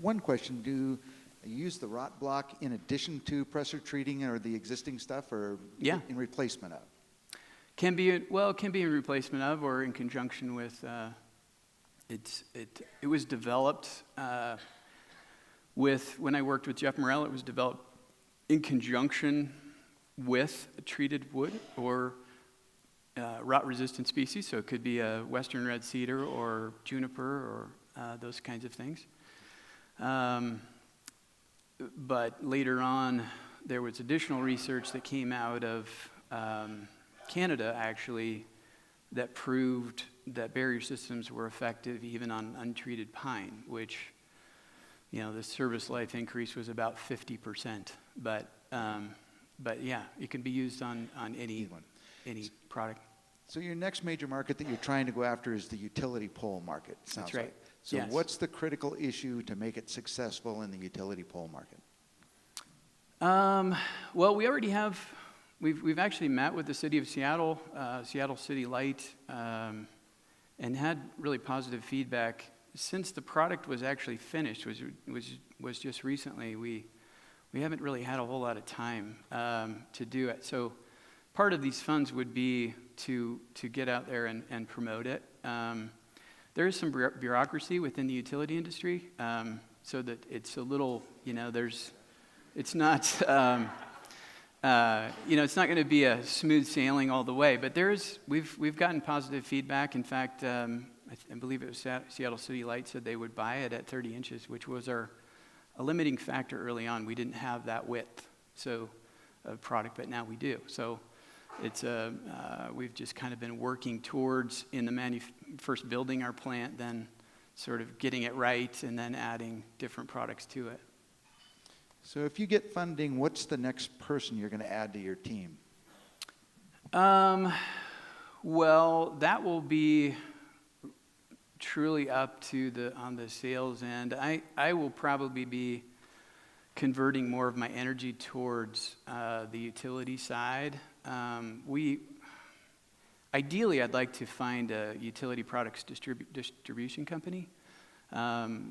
one question: You use the ROTBLOC in addition to pressure treating or the existing stuff, or Yeah. in replacement of? Can be, it can be in replacement of or in conjunction with, it was developed when I worked with Jeff Morell, it was developed in conjunction with a treated wood or rot-resistant species, so it could be a western red cedar or juniper or those kinds of things. But later on, there was additional research that came out of Canada, actually, that proved that barrier systems were effective even on untreated pine, which, the service life increase was about 50%. But yeah, it can be used on any product. So your next major market that you're trying to go after is the utility pole market, sounds That's right. like. So Yes. what's the critical issue to make it successful in the utility pole market? Well, we already have, we've actually met with the city of Seattle, Seattle City Light, and had really positive feedback. Since the product was actually finished, was just recently, we haven't really had a whole lot of time to do it. So part of these funds would be to get out there and promote it. There is some bureaucracy within the utility industry, so that it's a little, it's not, it's not going to be a smooth sailing all the way. But we've gotten positive feedback. In fact, I believe it was Seattle City Light said they would buy it at 30 inches, which was a limiting factor early on. We didn't have that width of product, but now we do. So it's we've just kind of been working towards first building our plant, then sort of getting it right, and then adding different products to it. So if you get funding, what's the next person you're going to add to your team? Well, that will be truly up to on the sales end. I will probably be converting more of my energy towards the utility side. Ideally, I'd like to find a utility products distribution company.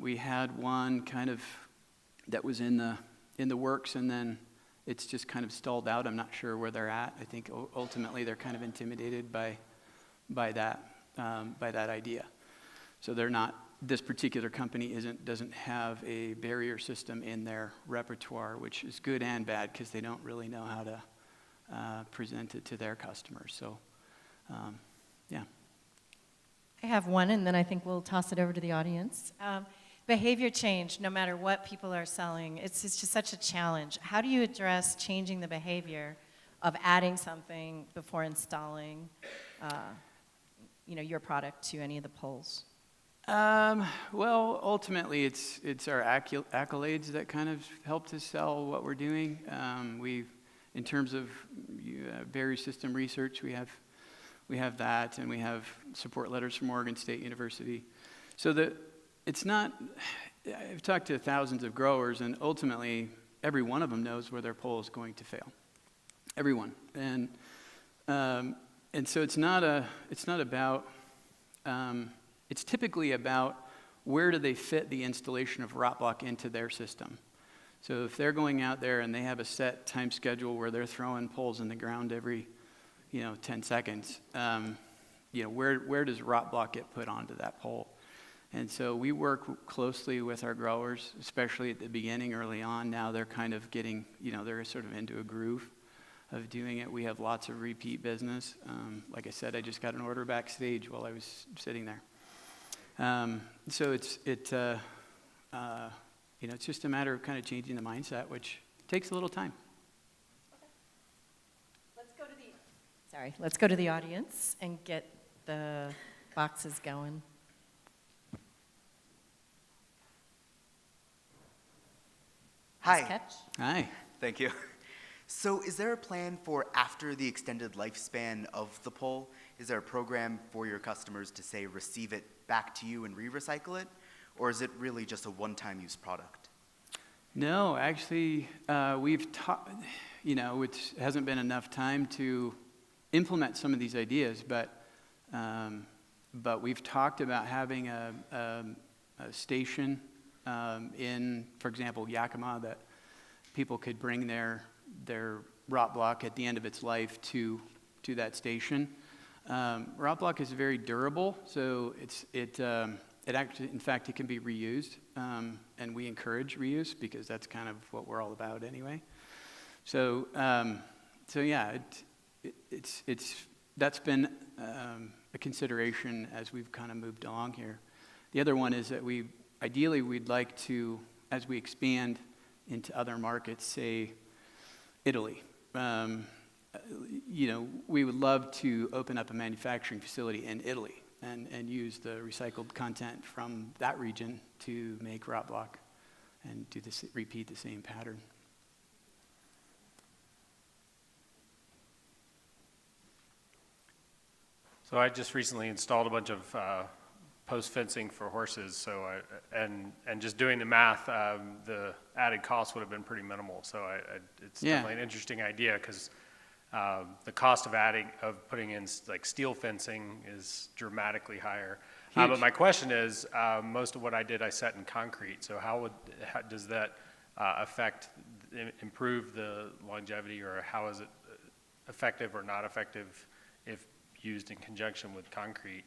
We had one kind of that was in the works, and then it's just kind of stalled out. I'm not sure where they're at. I think ultimately they're kind of intimidated by that idea. So they're not. This particular company doesn't have a barrier system in their repertoire, which is good and bad because they don't really know how to present it to their customers. So, yeah. I have one, and then I think we'll toss it over to the audience. Behavior change, no matter what people are selling, it's just such a challenge. How do you address changing the behavior of adding something before installing, your product to any of the poles? Well, ultimately, it's our accolades that kind of help to sell what we're doing. In terms of barrier system research, we have that, and we have support letters from Oregon State University. So it's not. I've talked to thousands of growers, and ultimately, every one of them knows where their pole is going to fail. Everyone, and so it's not about. It's typically about where do they fit the installation of ROTBLOC into their system. So if they're going out there and they have a set time schedule where they're throwing poles in the ground every, 10 seconds, where does ROTBLOC get put onto that pole? And so we work closely with our growers, especially at the beginning, early on. Now they're kind of getting, they're sort of into a groove of doing it. We have lots of repeat business. Like I said, I just got an order backstage while I was sitting there. So it's just a matter of kind of changing the mindset, which takes a little time. Let's go to the audience and get the boxes going. Hi. Hi. Thank you. So is there a plan for after the extended lifespan of the pole? Is there a program for your customers to, say, receive it back to you and re-recycle it? Or is it really just a one-time use product? No, actually, it hasn't been enough time to implement some of these ideas, but we've talked about having a station in, for example, Yakima, that people could bring their ROTBLOC at the end of its life to that station. ROTBLOC is very durable, so it actually, in fact, it can be reused, and we encourage reuse because that's kind of what we're all about anyway. So yeah, that's been a consideration as we've kind of moved along here. The other one is that ideally we'd like to, as we expand into other markets, say Italy. We would love to open up a manufacturing facility in Italy and use the recycled content from that region to make ROTBLOC and repeat the same pattern. So I just recently installed a bunch of post fencing for horses. And just doing the math, the added cost would have been pretty minimal. So it's definitely an interesting idea because the cost of putting in like steel fencing is dramatically higher. But my question is, most of what I did, I set in concrete. So how does that improve the longevity, or how is it effective or not effective if used in conjunction with concrete?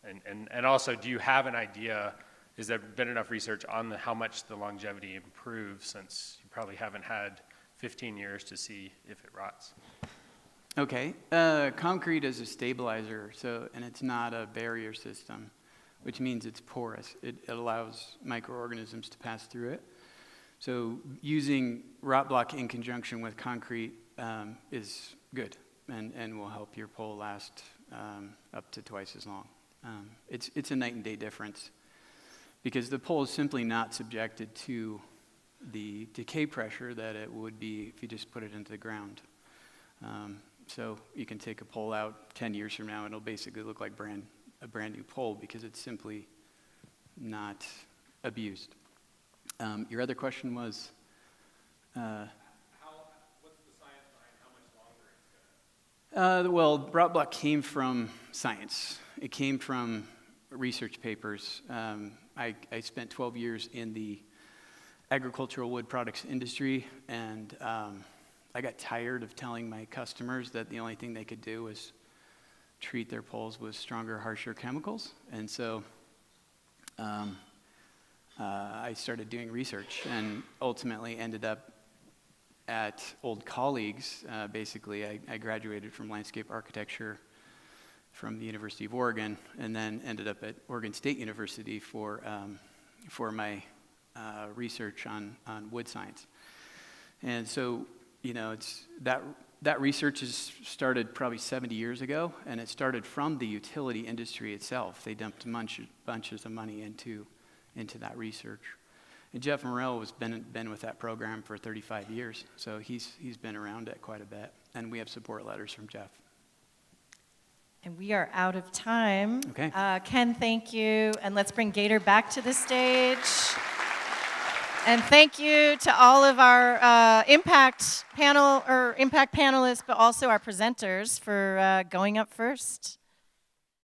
And also, do you have an idea, has there been enough research on how much the longevity improves, since you probably haven't had 15 years to see if it rots? Okay, concrete is a stabilizer, and it's not a barrier system, which means it's porous. It allows microorganisms to pass through it. So using ROTBLOC in conjunction with concrete is good and will help your pole last up to twice as long. It's a night and day difference because the pole is simply not subjected to the decay pressure that it would be if you just put it into the ground. So you can take a pole out 10 years from now and it'll basically look like a brand new pole because it's simply not abused. Your other question was? What's the science behind how much longer it's going to? Well, ROTBLOC came from science. It came from research papers. I spent 12 years in the agricultural wood products industry, and I got tired of telling my customers that the only thing they could do was treat their poles with stronger, harsher chemicals. And so I started doing research and ultimately ended up at old colleagues. Basically, I graduated from landscape architecture from the University of Oregon, and then ended up at Oregon State University for my research on wood science. And so, it's that research has started probably 70 years ago, and it started from the utility industry itself. They dumped bunches of money into that research. And Jeff Morrell has been with that program for 35 years, so he's been around it quite a bit, and we have support letters from Jeff. And we are out of time. Okay. Ken, thank you. And let's bring Gator back to the stage. And thank you to all of our impact panelists, but also our presenters for going up first.